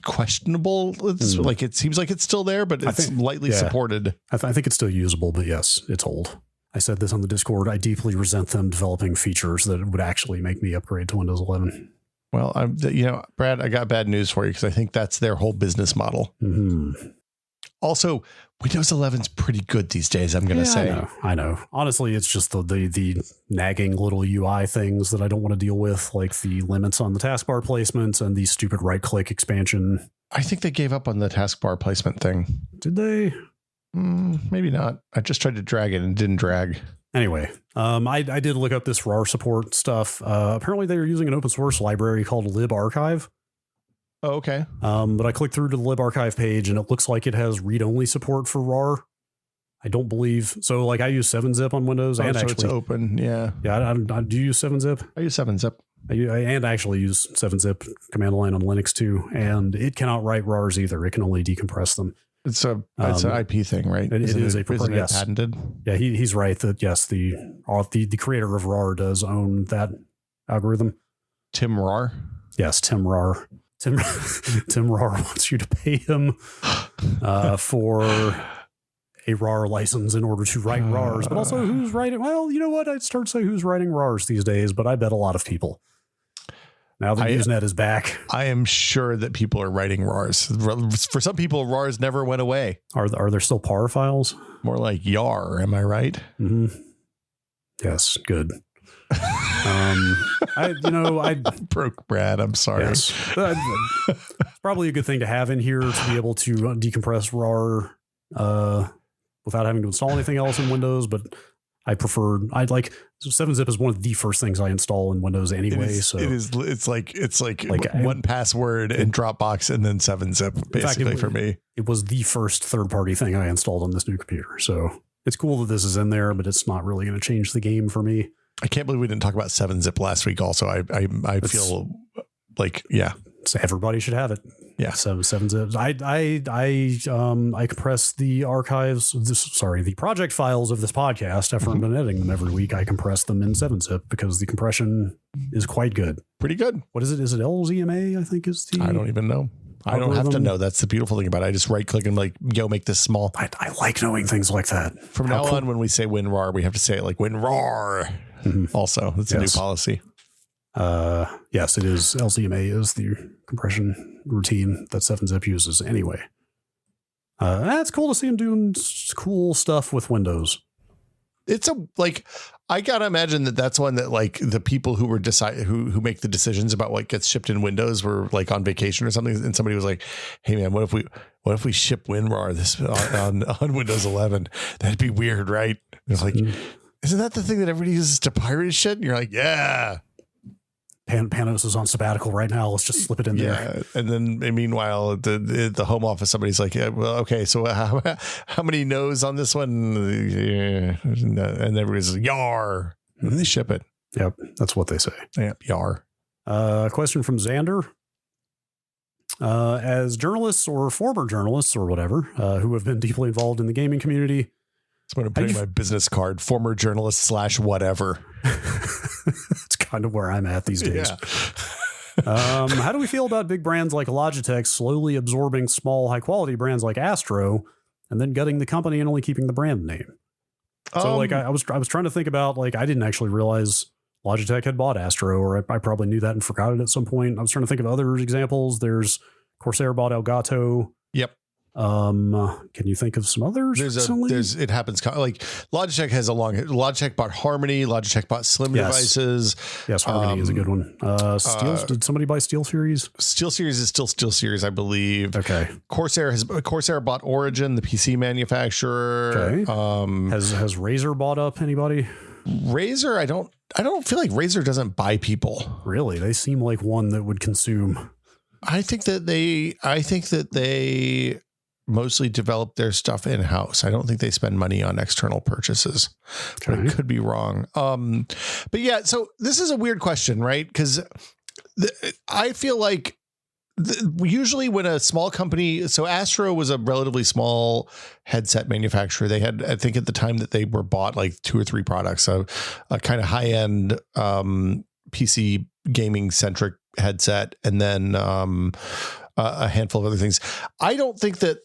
questionable. It's like it seems like it's still there, but it's lightly supported. I think it's still usable, but yes, it's old. I said this on the Discord. I deeply resent them developing features that would actually make me upgrade to Windows 11. Well, Brad, I got bad news for you because I think that's their whole business model. Mm-hmm. Also, Windows 11 is pretty good these days, I'm going to say. I know. Honestly, it's just the nagging little UI things that I don't want to deal with, like the limits on the taskbar placements and the stupid right-click expansion. I think they gave up on the taskbar placement thing. Did they? Maybe not. I just tried to drag it and it didn't drag. Anyway, I did look up this RAR support stuff. Apparently, they are using an open source library called libarchive. Oh, okay. But I clicked through to the libarchive page and it looks like it has read-only support for RAR. I don't believe so. Like I use 7-zip on Windows and so actually it's open. Yeah. Yeah. I do you use 7-zip? I use 7-zip. I actually use 7-zip command line on Linux too, and it cannot write RARs either. It can only decompress them. It's an IP thing, right? It is patented. Yeah, he's right that yes, the creator of RAR does own that algorithm. Tim RAR. Yes, Tim RAR. Tim RAR wants you to pay him for a RAR license in order to write RARs, but also who's writing? Well, you know what? I'd start to say who's writing RARs these days, but I bet a lot of people. Now that Usenet is back. I am sure that people are writing RARs. For some people, RARs never went away. Are there still PAR files? More like YAR, am I right? Mm-hmm. Yes, good. I broke Brad. I'm sorry. Yes. It's probably a good thing to have in here to be able to decompress RAR without having to install anything else in Windows. But I'd like 7-zip is one of the first things I install in Windows anyway. It's like one password and Dropbox and then 7-zip basically for me. It was the first third-party thing I installed on this new computer. So it's cool that this is in there, but it's not really going to change the game for me. I can't believe we didn't talk about 7-zip last week. Also, I feel like, so everybody should have it. Yeah. 7-zip. I compress the archives. The project files of this podcast after I've been editing them every week. I compress them in 7-zip because the compression is quite good. Pretty good. What is it? Is it LZMA? I think is the. I don't even know. I don't have to know. That's the beautiful thing about it. I just right click and make this small. I like knowing things like that. From now on, when we say WinRAR, we have to say it like WinRAR. Mm-hmm. Also, that's a new policy. Yes, it is. LZMA is the compression routine that 7-zip uses anyway. That's cool to see him doing cool stuff with Windows. It's I gotta imagine that's one that like the people who were who make the decisions about what gets shipped in Windows were like on vacation or something, and somebody was like, "Hey man, what if we ship WinRAR this on Windows 11? That'd be weird, right?" It's like, isn't that the thing that everybody uses to pirate shit? And you're like, yeah. Panos is on sabbatical right now. Let's just slip it in there. And then meanwhile, the home office, somebody's like, yeah, well, okay, so how many no's on this one? Yeah. And everybody's like, yar. And they ship it. Yep, that's what they say. Yep, yar. A question from Xander. As journalists or former journalists or whatever, who have been deeply involved in the gaming community. That's what I'm putting my business card, former journalist / whatever. It's kind of where I'm at these days. Yeah. How do we feel about big brands like Logitech slowly absorbing small, high-quality brands like Astro and then gutting the company and only keeping the brand name? So, I was trying to think about, I didn't actually realize Logitech had bought Astro, or I probably knew that and forgot it at some point. I was trying to think of other examples. There's Corsair bought Elgato. Yep. Can you think of some others? It happens like Logitech has Logitech bought Harmony, Logitech bought Slim devices. Yes, Harmony is a good one. Did somebody buy SteelSeries? SteelSeries is still SteelSeries, I believe. Okay. Corsair bought Origin, the PC manufacturer. Okay. Has Razer bought up anybody? Razer, I don't feel like Razer doesn't buy people. Really? They seem like one that would consume. I think that they mostly develop their stuff in-house. I don't think they spend money on external purchases. Okay. But I could be wrong. But yeah, so this is a weird question, right? Because I feel like usually when a small company, so Astro was a relatively small headset manufacturer. They had, I think at the time that they were bought, like 2 or 3 products, a kind of high-end PC gaming centric headset, and then a handful of other things. I don't think that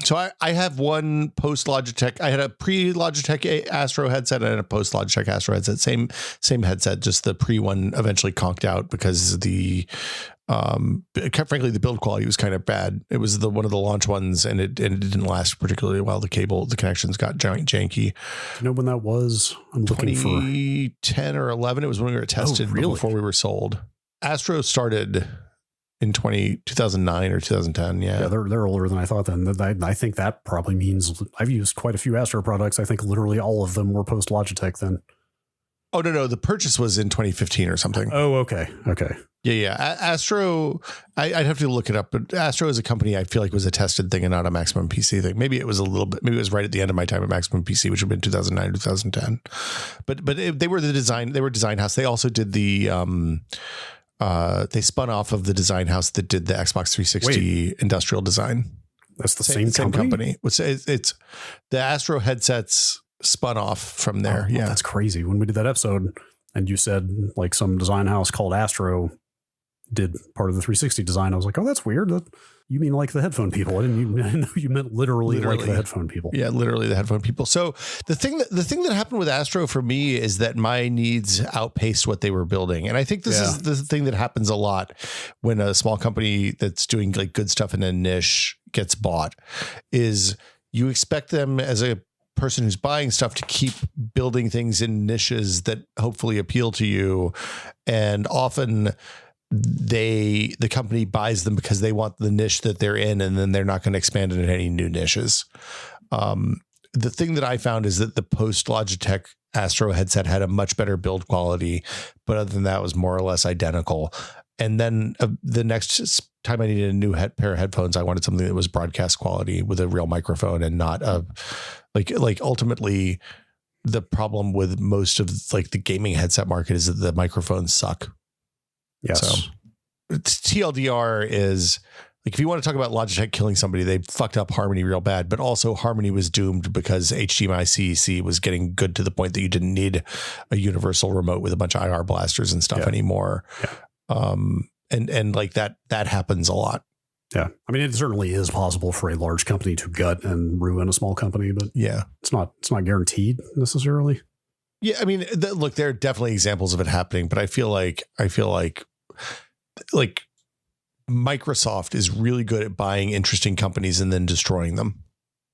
so I have one post Logitech. I had a pre Logitech Astro headset and a post Logitech Astro headset. Same headset. Just the pre one eventually conked out because frankly, the build quality was kind of bad. It was one of the launch ones, and it didn't last particularly well. The connections got janky. Do you know when that was? I'm looking 2010 or 11. It was when we were tested, before we were sold. Astro started in 2009 or 2010. Yeah, they're older than I thought. Then I think that probably means I've used quite a few Astro products. I think literally all of them were post Logitech then. Oh no, the purchase was in 2015 or something. Oh, okay. Yeah. Astro, I'd have to look it up, but Astro is a company I feel like was a tested thing and not a Maximum PC thing. Maybe it was a little bit. Maybe it was right at the end of my time at Maximum PC, which would have been 2009, 2010. But they were They were design house. They also did the they spun off of the design house that did the Xbox 360 industrial design. That's the same company. It's the Astro headsets spun off from there. Yeah, that's crazy. When we did that episode, and you said like some design house called Astro did part of the 360 design, I was like, oh, that's weird. You mean like the headphone people? I didn't know you meant literally like the headphone people. Yeah, literally the headphone people. So the thing that happened with Astro for me is that my needs outpaced what they were building. And I think this is the thing that happens a lot when a small company that's doing like good stuff in a niche gets bought, is you expect them as a person who's buying stuff to keep building things in niches that hopefully appeal to you. And often the company buys them because they want the niche that they're in, and then they're not going to expand into any new niches. The thing that I found is that the post Logitech Astro headset had a much better build quality, but other than that, it was more or less identical. And then the next time I needed a new pair of headphones, I wanted something that was broadcast quality with a real microphone and not like ultimately the problem with most of like the gaming headset market is that the microphones suck. Yes. So TLDR is like, if you want to talk about Logitech killing somebody, they fucked up Harmony real bad, but also Harmony was doomed because HDMI CEC was getting good to the point that you didn't need a universal remote with a bunch of IR blasters and stuff anymore. Yeah. And like that happens a lot. Yeah. I mean, it certainly is possible for a large company to gut and ruin a small company, but yeah, it's not guaranteed necessarily. Yeah. I mean, look, there are definitely examples of it happening, but I feel like Microsoft is really good at buying interesting companies and then destroying them.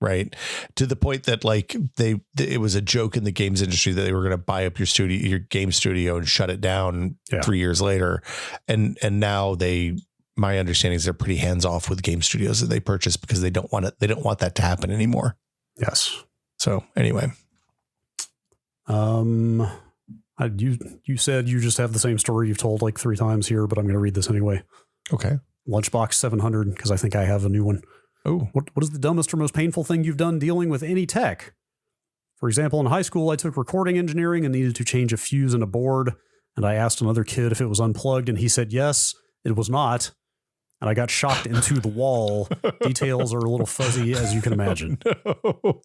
right? To the point that like it was a joke in the games industry that they were going to buy up your game studio and shut it down 3 years later. And now my understanding is they're pretty hands off with game studios that they purchase because they don't want it. They don't want that to happen anymore. Yes. So anyway, you said you just have the same story you've told like 3 times here, but I'm going to read this anyway. Okay. Lunchbox 700, because I think I have a new one. Oh, what is the dumbest or most painful thing you've done dealing with any tech? For example, in high school, I took recording engineering and needed to change a fuse in a board. And I asked another kid if it was unplugged, and he said, yes, it was not. And I got shocked into the wall. Details are a little fuzzy, as you can imagine. No.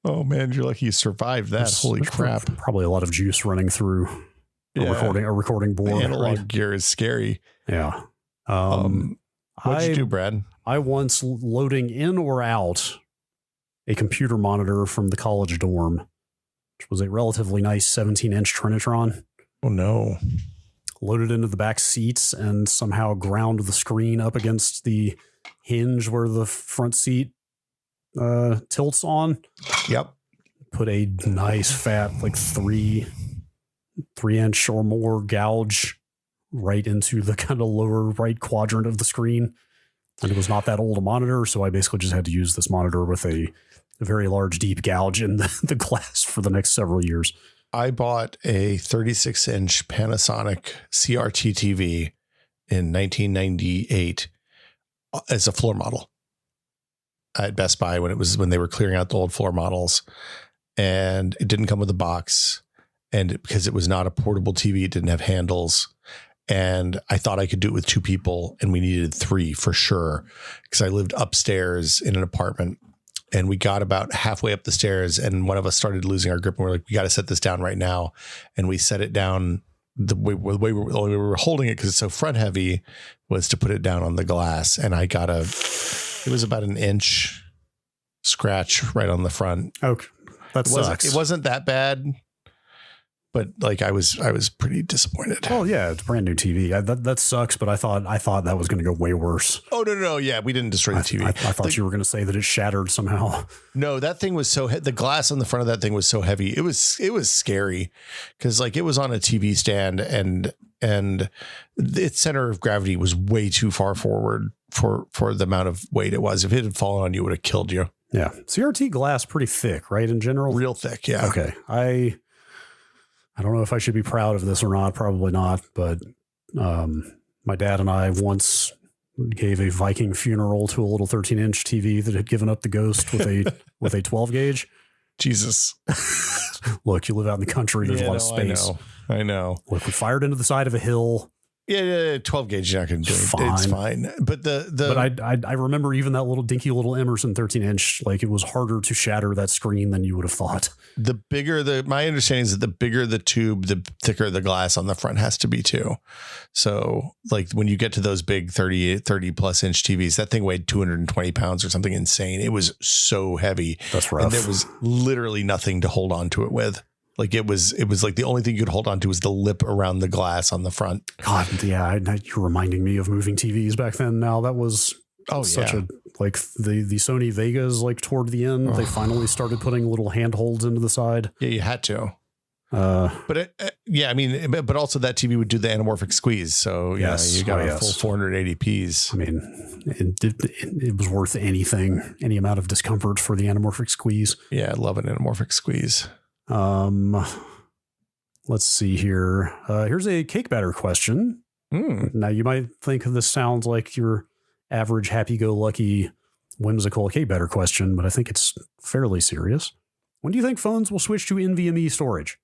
Oh, man, you're lucky you survived that. Holy crap. Probably a lot of juice running through a recording board. The analog gear is scary. Yeah. What'd you do, Brad? I once loading in or out a computer monitor from the college dorm, which was a relatively nice 17-inch Trinitron. Oh, no. Loaded into the back seats and somehow ground the screen up against the hinge where the front seat tilts on. Yep. Put a nice fat, like 3-inch or more gouge right into the kind of lower right quadrant of the screen. And it was not that old a monitor, so I basically just had to use this monitor with a very large, deep gouge in the glass for the next several years. I bought a 36-inch Panasonic CRT TV in 1998 as a floor model at Best Buy when they were clearing out the old floor models, and it didn't come with a box, and because it was not a portable TV, it didn't have handles. And I thought I could do it with 2 people, and we needed 3 for sure, because I lived upstairs in an apartment. And we got about halfway up the stairs, and one of us started losing our grip, and we're like, we got to set this down right now. And we set it down the way we were holding it, because it's so front heavy, was to put it down on the glass. And I got it was about an inch scratch right on the front. Okay. That sucks. It wasn't that bad, but like I was pretty disappointed. Oh yeah, it's a brand new TV. That sucks, but I thought that was going to go way worse. Oh no, yeah, we didn't destroy the TV. I thought you were going to say that it shattered somehow. No, that thing was the glass on the front of that thing was so heavy. It was scary, because like it was on a TV stand, and its center of gravity was way too far forward for the amount of weight it was. If it had fallen on you, it would have killed you. Yeah, CRT glass pretty thick, right? In general, real thick. Yeah. Okay, I don't know if I should be proud of this or not. Probably not. But my dad and I once gave a Viking funeral to a little 13-inch TV that had given up the ghost with a 12 gauge. Jesus. Look, you live out in the country. There's a lot of space. I know. Look, we fired into the side of a hill. Yeah, 12 gauge, you're not going to do it. It's fine. But I remember even that little dinky little Emerson 13-inch, like it was harder to shatter that screen than you would have thought. My understanding is that the bigger the tube, the thicker the glass on the front has to be too. So like when you get to those big 30 plus inch TVs, that thing weighed 220 pounds or something insane. It was so heavy. That's rough. And there was literally nothing to hold on to it with. Like it was like the only thing you could hold on to was the lip around the glass on the front. God, yeah, you're reminding me of moving TVs back then. Now that was such a like the Sony Vegas, like toward the end, they finally started putting little handholds into the side. Yeah, you had to. But but also that TV would do the anamorphic squeeze. So yes, you got a full 480p's. I mean, it was worth any amount of discomfort for the anamorphic squeeze. Yeah, I love an anamorphic squeeze. Let's see here. Here's a cake batter question. Now you might think this sounds like your average happy-go-lucky whimsical cake batter question, but I think it's fairly serious. When do you think phones will switch to NVMe storage?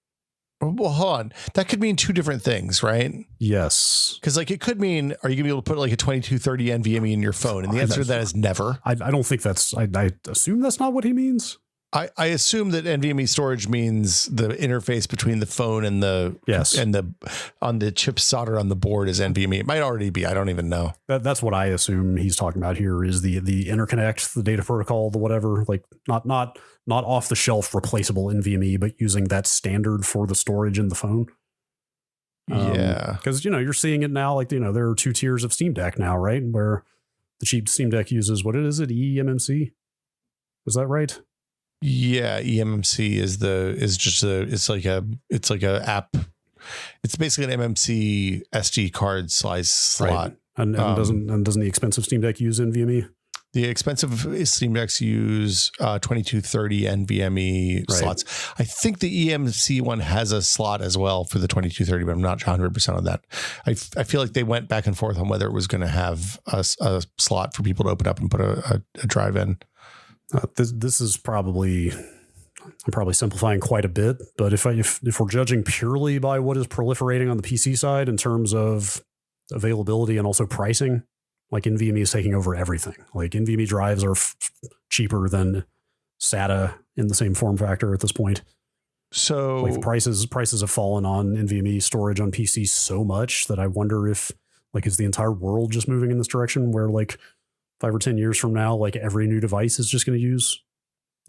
Well, hold on. That could mean 2 different things, right? Yes. Because like it could mean, are you gonna be able to put like a 2230 NVMe in your phone? And the answer to that is never. I don't think that's. I assume that's not what he means. I assume that NVMe storage means the interface between the phone and on the chip soldered on the board is NVMe. It might already be. I don't even know. That's what I assume he's talking about here is the interconnect, the data protocol, the whatever, like not off the shelf replaceable NVMe, but using that standard for the storage in the phone. Yeah. Because, you're seeing it now, like, there are 2 tiers of Steam Deck now, right? Where the cheap Steam Deck uses, what is it, eMMC? Is that right? Yeah, eMMC it's like a app. It's basically an MMC SD card size slot. Right. And doesn't the expensive Steam Deck use NVMe? The expensive Steam Decks use 2230 NVMe slots. I think the eMMC one has a slot as well for the 2230, but I'm not 100% on that. I feel like they went back and forth on whether it was going to have a slot for people to open up and put a drive in. This is probably, I'm probably simplifying quite a bit, but if we're judging purely by what is proliferating on the PC side in terms of availability and also pricing, like NVMe is taking over everything. Like NVMe drives are cheaper than SATA in the same form factor at this point. So like prices have fallen on NVMe storage on PC so much that I wonder if like is the entire world just moving in this direction where like 5 or 10 years from now, like every new device is just going to use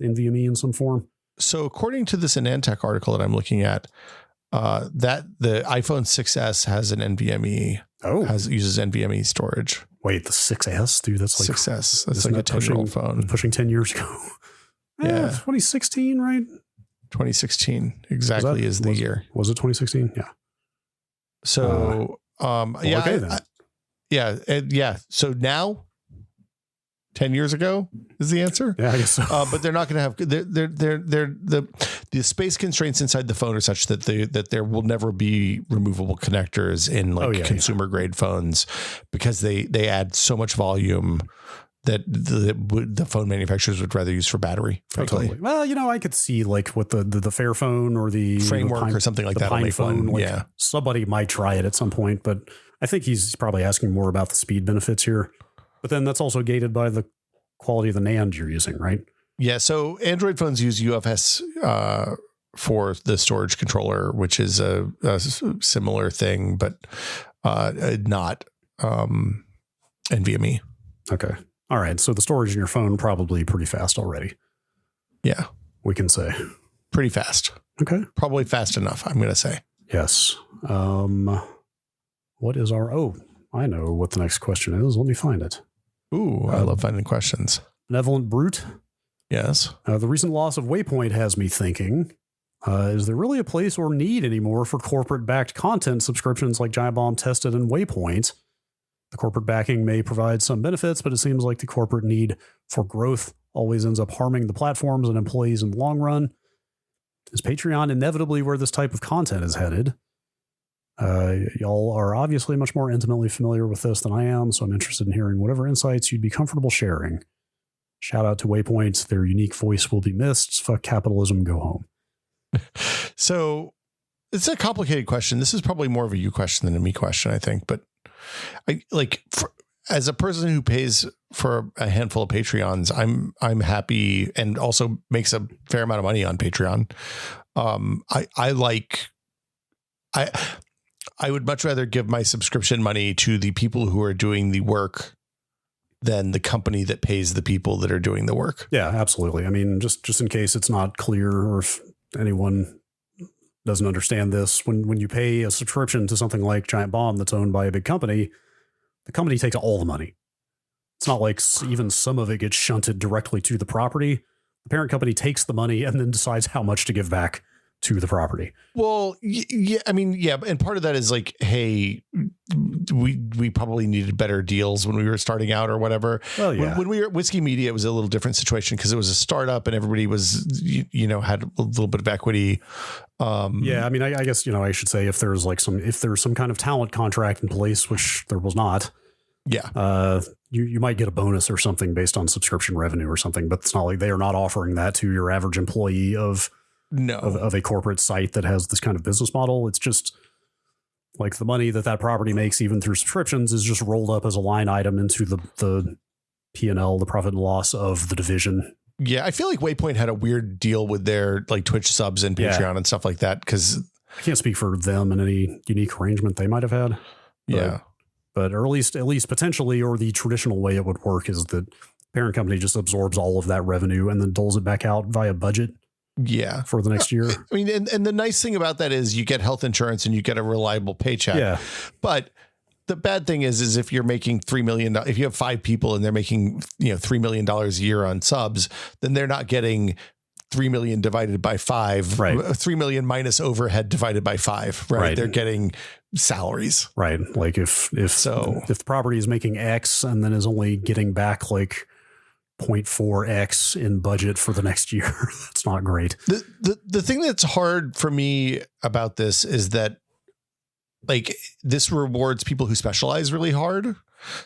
NVMe in some form. So according to this AnandTech article that I'm looking at, that the iPhone 6s has an NVMe. Uses NVMe storage. Wait, the 6S, dude, that's like 6S. That's like a 10-year-old phone. Pushing 10 years ago. Yeah. 2016, right? 2016 exactly is the year. Was it 2016? Yeah. So, yeah. Okay, then. Yeah. So now 10 years ago is the answer. Yeah, I guess so. But they're not going to have the space constraints inside the phone are such that there will never be removable connectors in consumer grade phones because they add so much volume that the phone manufacturers would rather use for battery. Totally. Well, I could see like what the Fairphone or the Framework or something like that. Pine phone, like, yeah. Somebody might try it at some point, but I think he's probably asking more about the speed benefits here. But then that's also gated by the quality of the NAND you're using, right? Yeah. So Android phones use UFS for the storage controller, which is a similar thing, but not NVMe. Okay. All right. So the storage in your phone probably pretty fast already. Yeah. We can say. Pretty fast. Okay. Probably fast enough, I'm going to say. Yes. What is our... Oh, I know what the next question is. Let me find it. Ooh, I love finding questions. Benevolent Brute. Yes. The recent loss of Waypoint has me thinking, is there really a place or need anymore for corporate-backed content subscriptions like Giant Bomb, Tested, and Waypoint? The corporate backing may provide some benefits, but it seems like the corporate need for growth always ends up harming the platforms and employees in the long run. Is Patreon inevitably where this type of content is headed? Y'all are obviously much more intimately familiar with this than I am, so I'm interested in hearing whatever insights you'd be comfortable sharing. Shout out to Waypoint. Their unique voice will be missed. Fuck capitalism. Go home. So it's a complicated question. This is probably more of a you question than a me question, I think. But as a person who pays for a handful of Patreons, I'm happy and also makes a fair amount of money on Patreon. I would much rather give my subscription money to the people who are doing the work than the company that pays the people that are doing the work. Yeah, absolutely. I mean, just in case it's not clear or if anyone doesn't understand this, when you pay a subscription to something like Giant Bomb that's owned by a big company, the company takes all the money. It's not like even some of it gets shunted directly to the property. The parent company takes the money and then decides how much to give back to the property. Well, yeah, I mean, yeah. And part of that is like, hey, we probably needed better deals when we were starting out or whatever. Well, yeah. When we were at Whiskey Media, it was a little different situation because it was a startup and everybody was, had a little bit of equity. Yeah. I mean, I guess, I should say if there's some kind of talent contract in place, which there was not. Yeah. You might get a bonus or something based on subscription revenue or something, but it's not like they are not offering that to your average employee of a corporate site that has this kind of business model. It's just like the money that property makes, even through subscriptions, is just rolled up as a line item into the P&L, the profit and loss of the division. Yeah, I feel like Waypoint had a weird deal with their like Twitch subs and Patreon and stuff like that because I can't speak for them and any unique arrangement they might have had. But or at least potentially, or the traditional way it would work is that the parent company just absorbs all of that revenue and then doles it back out via budget. Yeah. For the next year. I mean, and the nice thing about that is you get health insurance and you get a reliable paycheck. Yeah. But The bad thing is if you're making $3 million, if you have 5 people and they're making, $3 million a year on subs, then they're not getting 3 million divided by 5, right? 3 million minus overhead divided by 5, right? They're getting salaries, right? Like if the property is making X and then is only getting back like 0.4x in budget for the next year, that's not great. The thing that's hard for me about this is that like this rewards people who specialize really hard.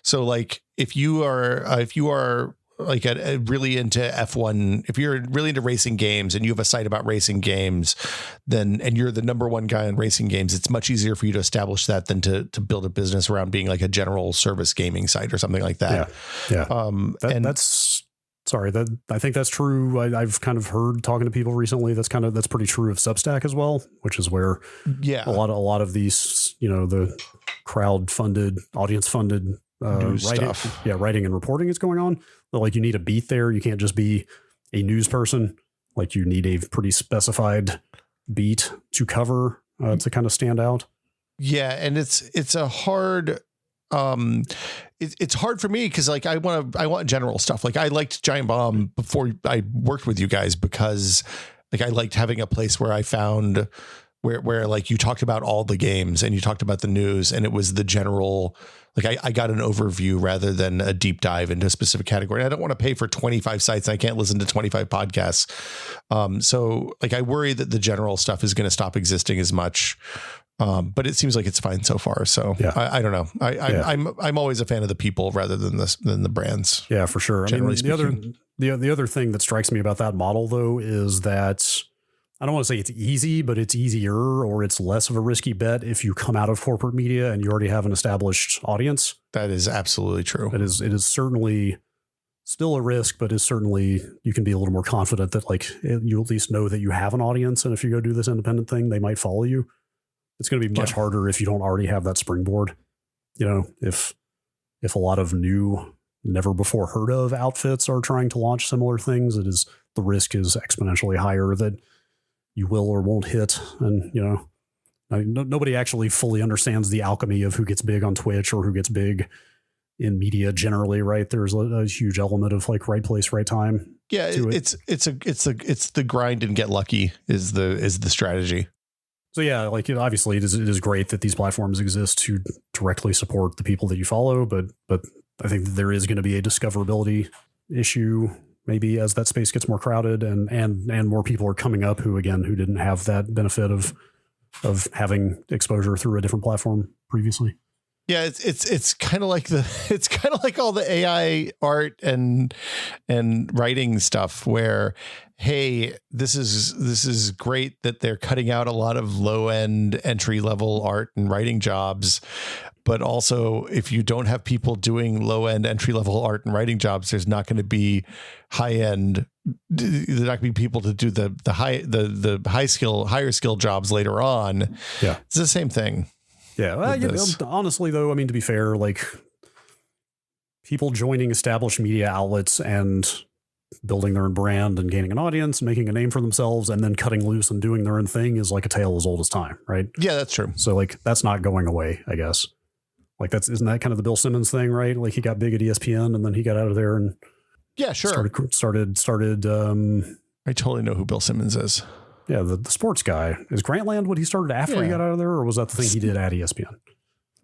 So like if you are like really into F1, if you're really into racing games and you have a site about racing games, and you're the number one guy in racing games, it's much easier for you to establish that than to build a business around being like a general service gaming site or something like that. Yeah. I think that's true. I've kind of heard talking to people recently. That's pretty true of Substack as well, which is where a lot of these, the crowd funded, audience funded writing and reporting is going on. But like you need a beat there. You can't just be a news person. Like you need a pretty specified beat to cover to kind of stand out. Yeah, and it's a hard. It's hard for me because like I want general stuff. Like I liked Giant Bomb before I worked with you guys because like I liked having a place where I found where like you talked about all the games and you talked about the news and it was the general. Like I got an overview rather than a deep dive into a specific category. I don't want to pay for 25 sites. I can't listen to 25 podcasts. So like I worry that the general stuff is going to stop existing as much. But it seems like it's fine so far. So yeah. I don't know. I'm always a fan of the people rather than the brands. Yeah, for sure. I mean, the other thing that strikes me about that model though is that I don't want to say it's easy, but it's easier or it's less of a risky bet if you come out of corporate media and you already have an established audience. That is absolutely true. It is certainly still a risk, but is certainly you can be a little more confident that like you at least know that you have an audience. And if you go do this independent thing, they might follow you. It's going to be much harder if you don't already have that springboard. If a lot of new, never before heard of outfits are trying to launch similar things, the risk is exponentially higher that you will or won't hit. And, nobody actually fully understands the alchemy of who gets big on Twitch or who gets big in media generally, right? There's a huge element of like right place, right time. Yeah, it's the grind and get lucky is the strategy. So yeah, like obviously it is great that these platforms exist to directly support the people that you follow, but I think that there is going to be a discoverability issue maybe as that space gets more crowded and more people are coming up who didn't have that benefit of having exposure through a different platform previously. Yeah, it's kind of like all the AI art and writing stuff where, hey, this is great that they're cutting out a lot of low end entry level art and writing jobs, but also if you don't have people doing low end entry level art and writing jobs, there's not going to be higher skill higher skill jobs later on. Yeah, it's the same thing. Yeah. Honestly, though, I mean, to be fair, like people joining established media outlets and building their own brand and gaining an audience and making a name for themselves and then cutting loose and doing their own thing is like a tale as old as time. Right. Yeah, that's true. So like that's not going away, I guess. Like isn't that kind of the Bill Simmons thing, right? Like he got big at ESPN and then he got out of there and yeah, sure. Started. I totally know who Bill Simmons is. Yeah, the sports guy. Is Grantland what he started after he got out of there, or was that the thing he did at ESPN?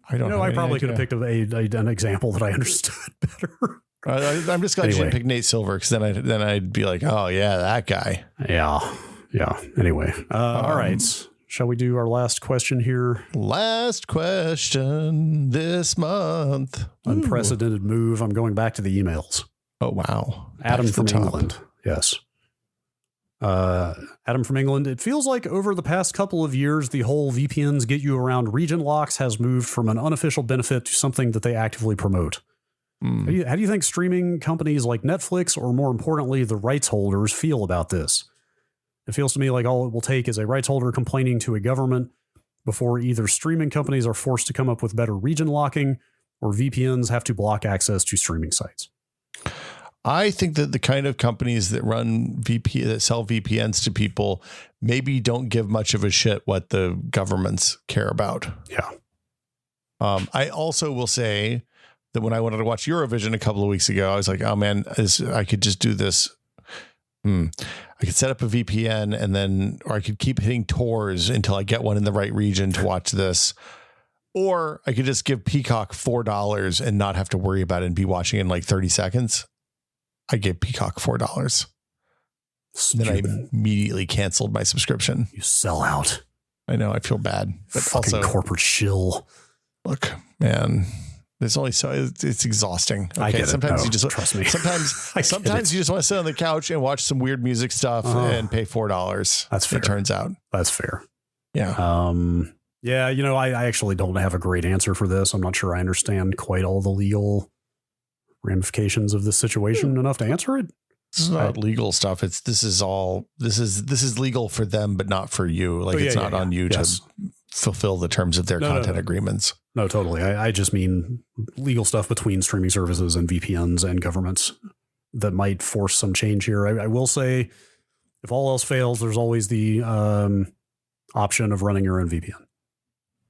I don't know. I probably could have picked an example that I understood better. I'm just glad you didn't pick Nate Silver because then I'd be like, oh yeah, that guy. Yeah. Anyway, all right. Shall we do our last question here? Last question this month. Unprecedented move. I'm going back to the emails. Oh wow, Adam from England. Yes. Adam from England. It feels like over the past couple of years, the whole VPNs get you around region locks has moved from an unofficial benefit to something that they actively promote. How do you think streaming companies like Netflix, or more importantly, the rights holders, feel about this? It feels to me like all it will take is a rights holder complaining to a government before either streaming companies are forced to come up with better region locking or VPNs have to block access to streaming sites. I think that the kind of companies that that sell VPNs to people maybe don't give much of a shit what the governments care about. Yeah. I also will say that when I wanted to watch Eurovision a couple of weeks ago, I was like, oh man, I could just do this. I could set up a VPN and then, or I could keep hitting tours until I get one in the right region to watch this. Or I could just give Peacock $4 and not have to worry about it and be watching in like 30 seconds. I gave Peacock $4. Then I immediately canceled my subscription. You sell out. I know, I feel bad. But fucking also corporate shill. Look, man, there's only so it's exhausting. Okay, I get sometimes it. No, you just trust me. Sometimes you just want to sit on the couch and watch some weird music stuff and pay $4. That's fair. It turns out. That's fair. Yeah. Yeah, I actually don't have a great answer for this. I'm not sure I understand quite all the legal ramifications of this situation enough to answer it. This is not legal stuff. This is legal for them, but not for you. Like it's not on you to fulfill the terms of their content agreements. No, totally. I just mean legal stuff between streaming services and VPNs and governments that might force some change here. I will say, if all else fails, there's always the option of running your own VPN.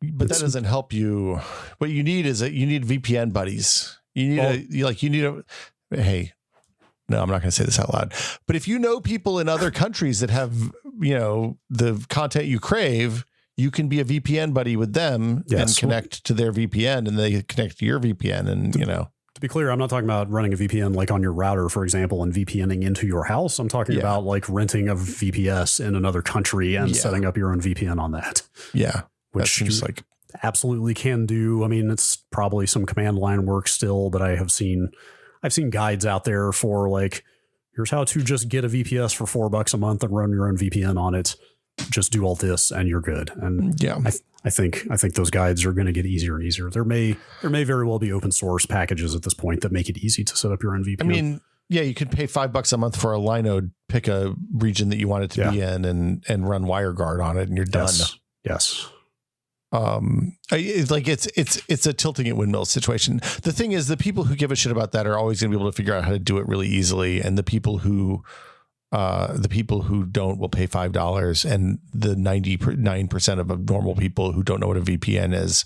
But that doesn't help you. What you need is you need VPN buddies. You need hey, no, I'm not going to say this out loud. But if you know people in other countries that have, the content you crave, you can be a VPN buddy with them and connect to their VPN, and they connect to your VPN. And, to be clear, I'm not talking about running a VPN like on your router, for example, and VPNing into your house. I'm talking about like renting a VPS in another country and setting up your own VPN on that. Yeah. Which you absolutely can do. I mean, it's probably some command line work still, but I've seen guides out there for like, here's how to just get a VPS for $4 a month and run your own VPN on it. Just do all this and you're good. And I think those guides are going to get easier and easier. There may very well be open source packages at this point that make it easy to set up your own VPN. I mean, you could pay $5 a month for a Linode, pick a region that you want it to be in and run WireGuard on it, and you're done. Yes. It's a tilting at windmills situation. The thing is, the people who give a shit about that are always going to be able to figure out how to do it really easily. And the people who don't will pay $5, and the 99% of normal people who don't know what a VPN is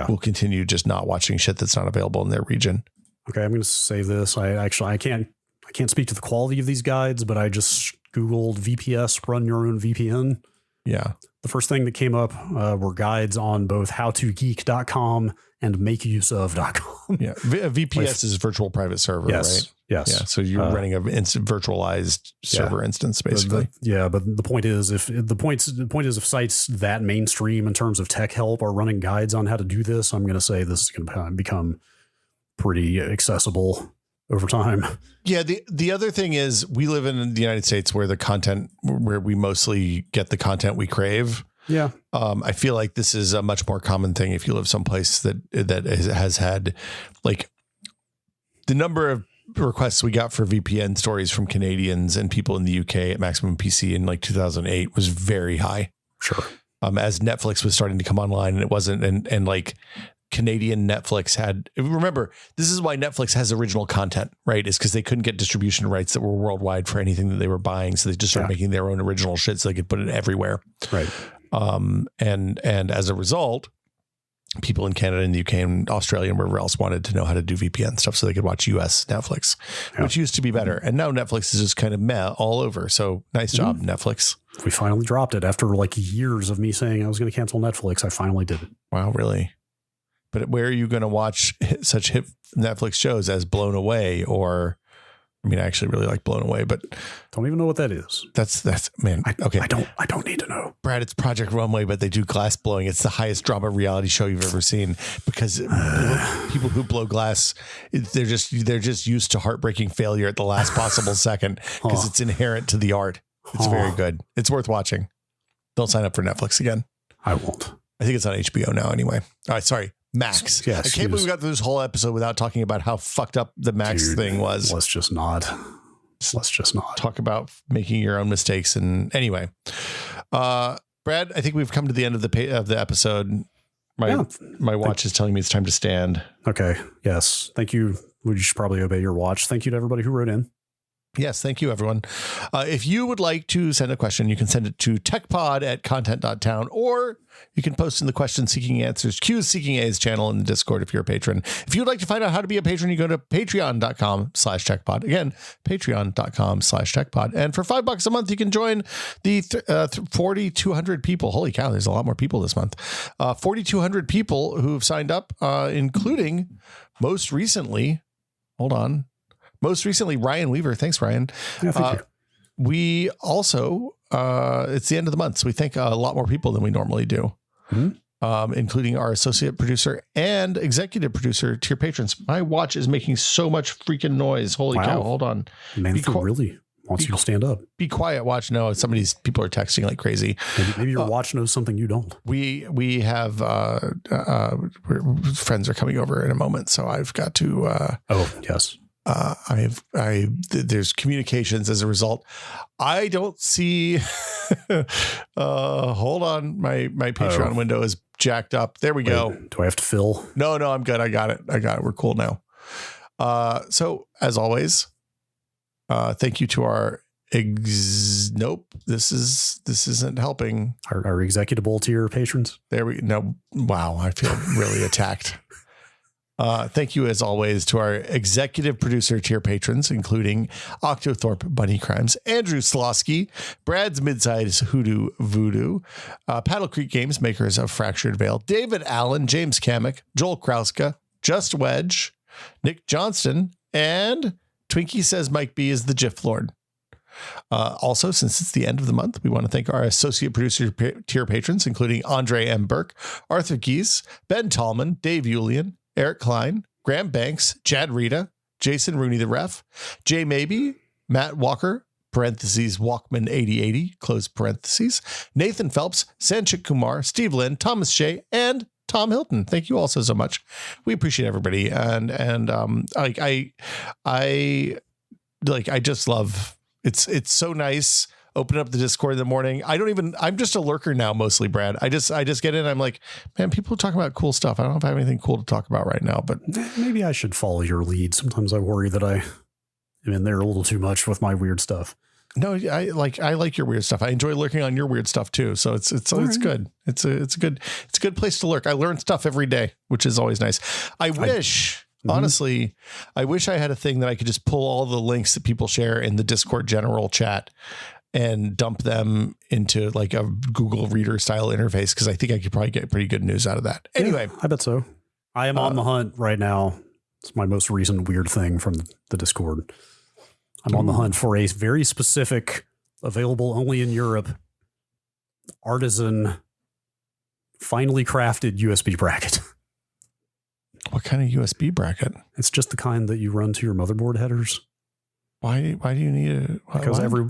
will continue just not watching shit that's not available in their region. Okay. I'm going to save this. I can't speak to the quality of these guides, but I just Googled VPS, run your own VPN. Yeah. The first thing that came up were guides on both howtogeek.com and makeuseof.com. Yeah. VPS is virtual private server, right? Yes. Yeah. So you're running a virtualized server instance, basically. But the point is, if sites that mainstream in terms of tech help are running guides on how to do this, I'm going to say this is going to become pretty accessible over time. Yeah. The other thing is, we live in the United States where we mostly get the content we crave. Yeah. I feel like this is a much more common thing if you live someplace that has had, like, the number of requests we got for VPN stories from Canadians and people in the UK at Maximum PC in like 2008 was very high. Sure. As Netflix was starting to come online, and it wasn't, and like Canadian Netflix remember, this is why Netflix has original content, right? Is because they couldn't get distribution rights that were worldwide for anything that they were buying. So they just started making their own original shit so they could put it everywhere. Right. And as a result, people in Canada and the UK and Australia and wherever else wanted to know how to do VPN stuff so they could watch US Netflix, which used to be better. And now Netflix is just kind of meh all over. So nice job, Netflix. We finally dropped it after like years of me saying I was going to cancel Netflix. I finally did it. Wow, really? But where are you going to watch such hit Netflix shows as Blown Away? Or, I mean, I actually really like Blown Away, but don't even know what that is. That's man. Okay. I don't need to know. Brad, it's Project Runway, but they do glass blowing. It's the highest drama reality show you've ever seen, because people who blow glass, they're just used to heartbreaking failure at the last possible second, because it's inherent to the art. It's very good. It's worth watching. Don't sign up for Netflix again. I won't. I think it's on HBO now anyway. All right. Sorry. Max. Yes, I can't believe we got through this whole episode without talking about how fucked up the Max thing was. Let's just not talk about making your own mistakes. And anyway, Brad, I think we've come to the end of the episode. My watch is telling me it's time to stand. Okay. Yes. Thank you. We should probably obey your watch. Thank you to everybody who wrote in. Yes, thank you, everyone. If you would like to send a question, you can send it to techpod@content.town, or you can post in the question seeking answers, Q's Seeking A's channel in the Discord if you're a patron. If you'd like to find out how to be a patron, you go to patreon.com/techpod. Again, patreon.com/techpod. And for $5 a month, you can join the 4,200 people. Holy cow, there's a lot more people this month. 4,200 people who've signed up, including most recently, Ryan Weaver. Thanks, Ryan. Yeah, thank you. We also, it's the end of the month, so we thank a lot more people than we normally do, including our associate producer and executive producer, tier patrons. My watch is making so much freaking noise. Holy cow. Hold on. Man, really wants you to stand up. Be quiet, watch. No, some of these people are texting like crazy. Maybe your watch knows something you don't. We have friends are coming over in a moment, so I've got to. Oh, yes. There's communications as a result. I don't see, hold on. My Patreon window is jacked up. There we go. Do I have to fill? No, I'm good. I got it. We're cool now. So as always, thank you to our nope. This isn't helping. Our executable tier patrons. Wow. I feel really attacked. Thank you, as always, to our executive producer tier patrons, including Octothorpe Bunny Crimes, Andrew Slosky, Brad's Midsize Hoodoo Voodoo, Paddle Creek Games, makers of Fractured Veil, David Allen, James Kamek, Joel Krauska, Just Wedge, Nick Johnston, and Twinkie Says Mike B is the GIF Lord. Also, since it's the end of the month, we want to thank our associate producer tier patrons, including Andre M. Burke, Arthur Gies, Ben Tallman, Dave Julian, Eric Klein, Graham Banks, Chad Rita, Jason Rooney the Ref, Jay Maybe, Matt Walker, parentheses, Walkman 8080, close parentheses, Nathan Phelps, Sanchit Kumar, Steve Lynn, Thomas Shea, and Tom Hilton. Thank you all so much. We appreciate everybody. And I just love, it's so nice. Open up the Discord in the morning. I'm just a lurker now, mostly, Brad. I just get in. I'm like, man, people are talking about cool stuff. I don't know if I have anything cool to talk about right now, but maybe I should follow your lead. Sometimes I worry that I am in there a little too much with my weird stuff. No, I like your weird stuff. I enjoy lurking on your weird stuff too. So it's good. It's a good place to lurk. I learn stuff every day, which is always nice. Honestly, I wish I had a thing that I could just pull all the links that people share in the Discord general chat and dump them into like a Google Reader style interface, because I think I could probably get pretty good news out of that. Anyway, I bet so. I am on the hunt right now. It's my most recent weird thing from the Discord. I'm on the hunt for a very specific, available only in Europe, artisan, finely crafted USB bracket. What kind of USB bracket? It's just the kind that you run to your motherboard headers. Why do you need it? Because every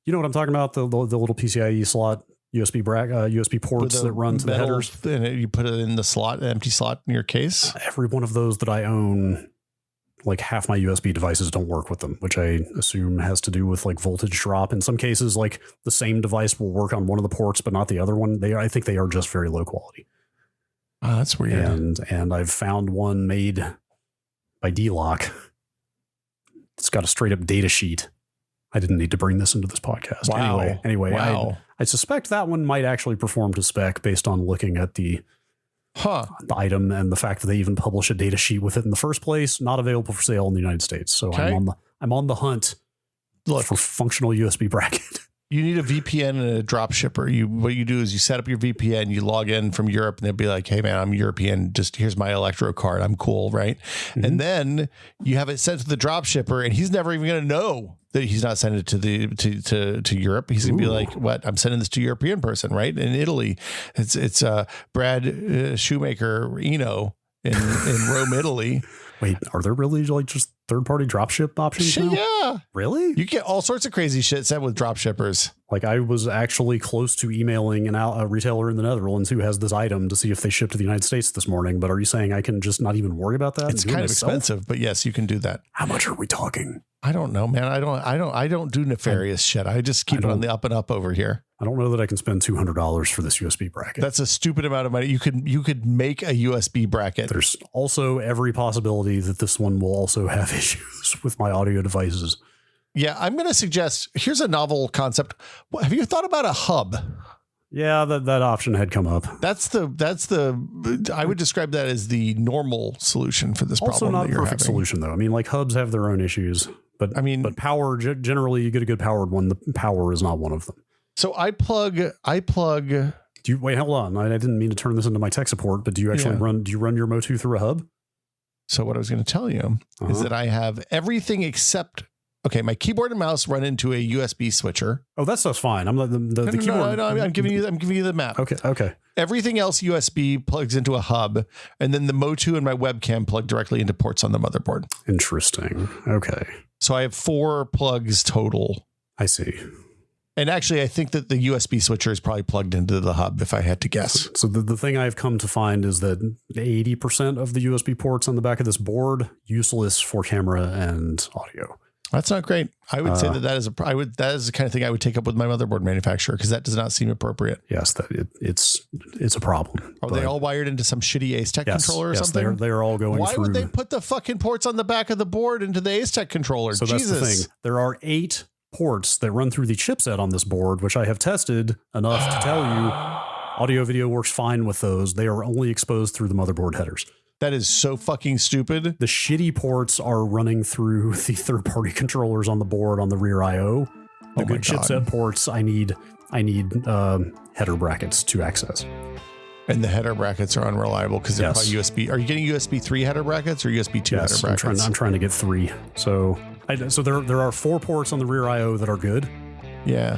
you know what I'm talking about, the little PCIe slot USB USB ports that run to the headers, and you put it in the slot, an empty slot in your case. Every one of those that I own, like half my USB devices don't work with them, which I assume has to do with like voltage drop. In some cases, like the same device will work on one of the ports but not the other one. I think they are just very low quality. Oh, that's weird. And I've found one made by D-Lock. It's got a straight up data sheet. I didn't need to bring this into this podcast. Wow. Anyway, wow. I suspect that one might actually perform to spec based on looking at the item and the fact that they even publish a data sheet with it in the first place. Not available for sale in the United States. So okay. I'm on the hunt for functional USB bracket. You need a VPN and a drop shipper. What you do is you set up your VPN, you log in from Europe, and they'll be like, hey man, I'm European. Just here's my electro card. I'm cool. Right. Mm-hmm. And then you have it sent to the drop shipper, and he's never even going to know that he's not sending it to Europe. He's going to be like, what? I'm sending this to a European person, right? In Italy. It's Brad Shoemaker, in Rome, Italy. Wait, are there really like just third-party dropship options now? Yeah. Really? You get all sorts of crazy shit sent with drop shippers. Like I was actually close to emailing a retailer in the Netherlands who has this item to see if they ship to the United States this morning. But are you saying I can just not even worry about that? It's kind of expensive, but yes, you can do that. How much are we talking? I don't know, man. I don't do nefarious shit. I just keep it on the up and up over here. I don't know that I can spend $200 for this USB bracket. That's a stupid amount of money. You could make a USB bracket. There's also every possibility that this one will also have issues with my audio devices. Yeah, I'm going to suggest, here's a novel concept. Have you thought about a hub? Yeah, that option had come up. I would describe that as the normal solution for this Also problem. not a perfect solution, though. I mean, like hubs have their own issues, but power, generally you get a good powered one. The power is not one of them. So I plug. Do you wait? Hold on. I didn't mean to turn this into my tech support, but do you actually run your Motu through a hub? So what I was going to tell you is that I have everything except. Okay, my keyboard and mouse run into a USB switcher. Oh, that stuff's fine. I'm the keyboard. No, I'm giving you the map. Okay. Everything else USB plugs into a hub, and then the Motu and my webcam plug directly into ports on the motherboard. Interesting. Okay. So I have 4 plugs total. I see. And actually, I think that the USB switcher is probably plugged into the hub, if I had to guess. So the thing I've come to find is that 80% of the USB ports on the back of this board useless for camera and audio. That's not great. I would say that is the kind of thing I would take up with my motherboard manufacturer, because that does not seem appropriate. Yes, it's a problem. Are they all wired into some shitty Ace Tech controller or something? They're all going Why through. would they put the fucking ports on the back of the board into the Ace Tech controller? So Jesus. that's the thing. There are 8 ports that run through the chipset on this board, which I have tested enough to tell you audio video works fine with those. They are only exposed through the motherboard headers. That is so fucking stupid. The shitty ports are running through the third-party controllers on the board on the rear I/O. The good chipset ports, I need header brackets to access. And the header brackets are unreliable because they're probably USB. Are you getting USB 3 header brackets or USB 2 header brackets? I'm trying to get 3. So there are 4 ports on the rear I/O that are good. Yeah,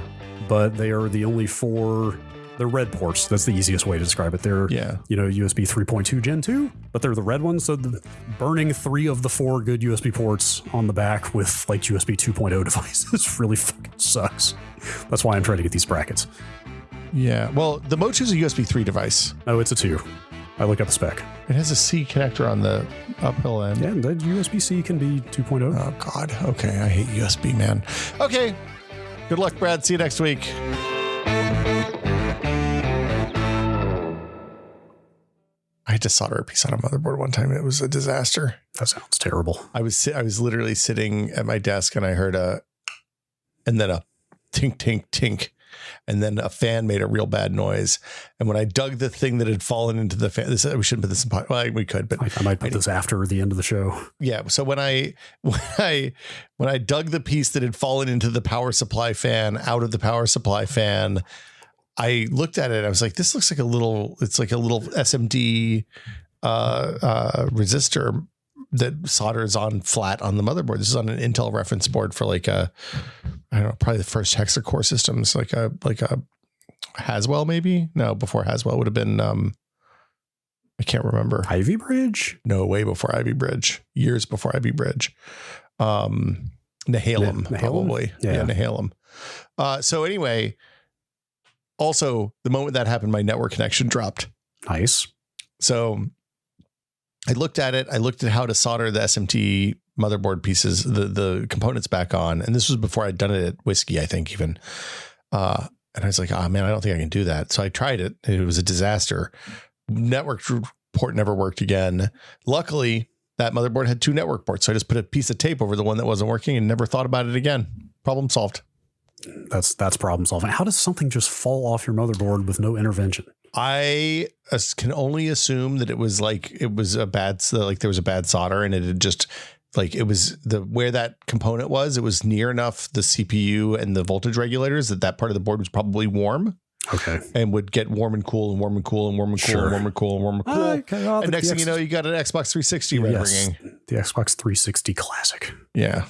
but they are the only 4. They're red ports. That's the easiest way to describe it. They're USB 3.2 Gen 2, but they're the red ones. So burning 3 of the 4 good USB ports on the back with like USB 2.0 devices really fucking sucks. That's why I'm trying to get these brackets. Yeah. Well, the Motu is a USB 3 device. Oh, it's a 2. I look at the spec. It has a C connector on the uphill end. Yeah, and that USB-C can be 2.0. Oh, God. Okay. I hate USB, man. Okay. Good luck, Brad. See you next week. I had to solder a piece on a motherboard one time. It was a disaster. That sounds terrible. I was literally sitting at my desk and I heard and then a tink, tink, tink. And then a fan made a real bad noise. And when I dug the thing that had fallen into the fan, we shouldn't put this in pot. Well, we could, but I might put this after the end of the show. Yeah. So when I dug the piece that had fallen into the power supply fan out of the power supply fan, I looked at it and I was like, this looks like it's like a little SMD resistor that solders on flat on the motherboard. This is on an Intel reference board for like I don't know, probably the first hexacore systems, like a Haswell, maybe. No, before Haswell would have been I can't remember. Ivy Bridge? No, way before Ivy Bridge. Years before Ivy Bridge. Nehalem, probably. Yeah, Nehalem. So anyway, also the moment that happened, my network connection dropped. Nice. So I looked at it. I looked at how to solder the SMT motherboard pieces, the components back on. And this was before I'd done it at Whiskey, I think even. And I was like, oh man, I don't think I can do that. So I tried it. It was a disaster. Network port never worked again. Luckily, that motherboard had 2 network ports. So I just put a piece of tape over the one that wasn't working and never thought about it again. Problem solved. That's problem solving. How does something just fall off your motherboard with no intervention? I can only assume that it was a bad solder and it had just like, it was where that component was, it was near enough the CPU and the voltage regulators that part of the board was probably warm. Okay. And would get warm and cool and warm and cool and warm and cool and warm and cool and warm and cool. Okay, and next thing you know, you got an Xbox 360 ringing. The Xbox 360 classic. Yeah.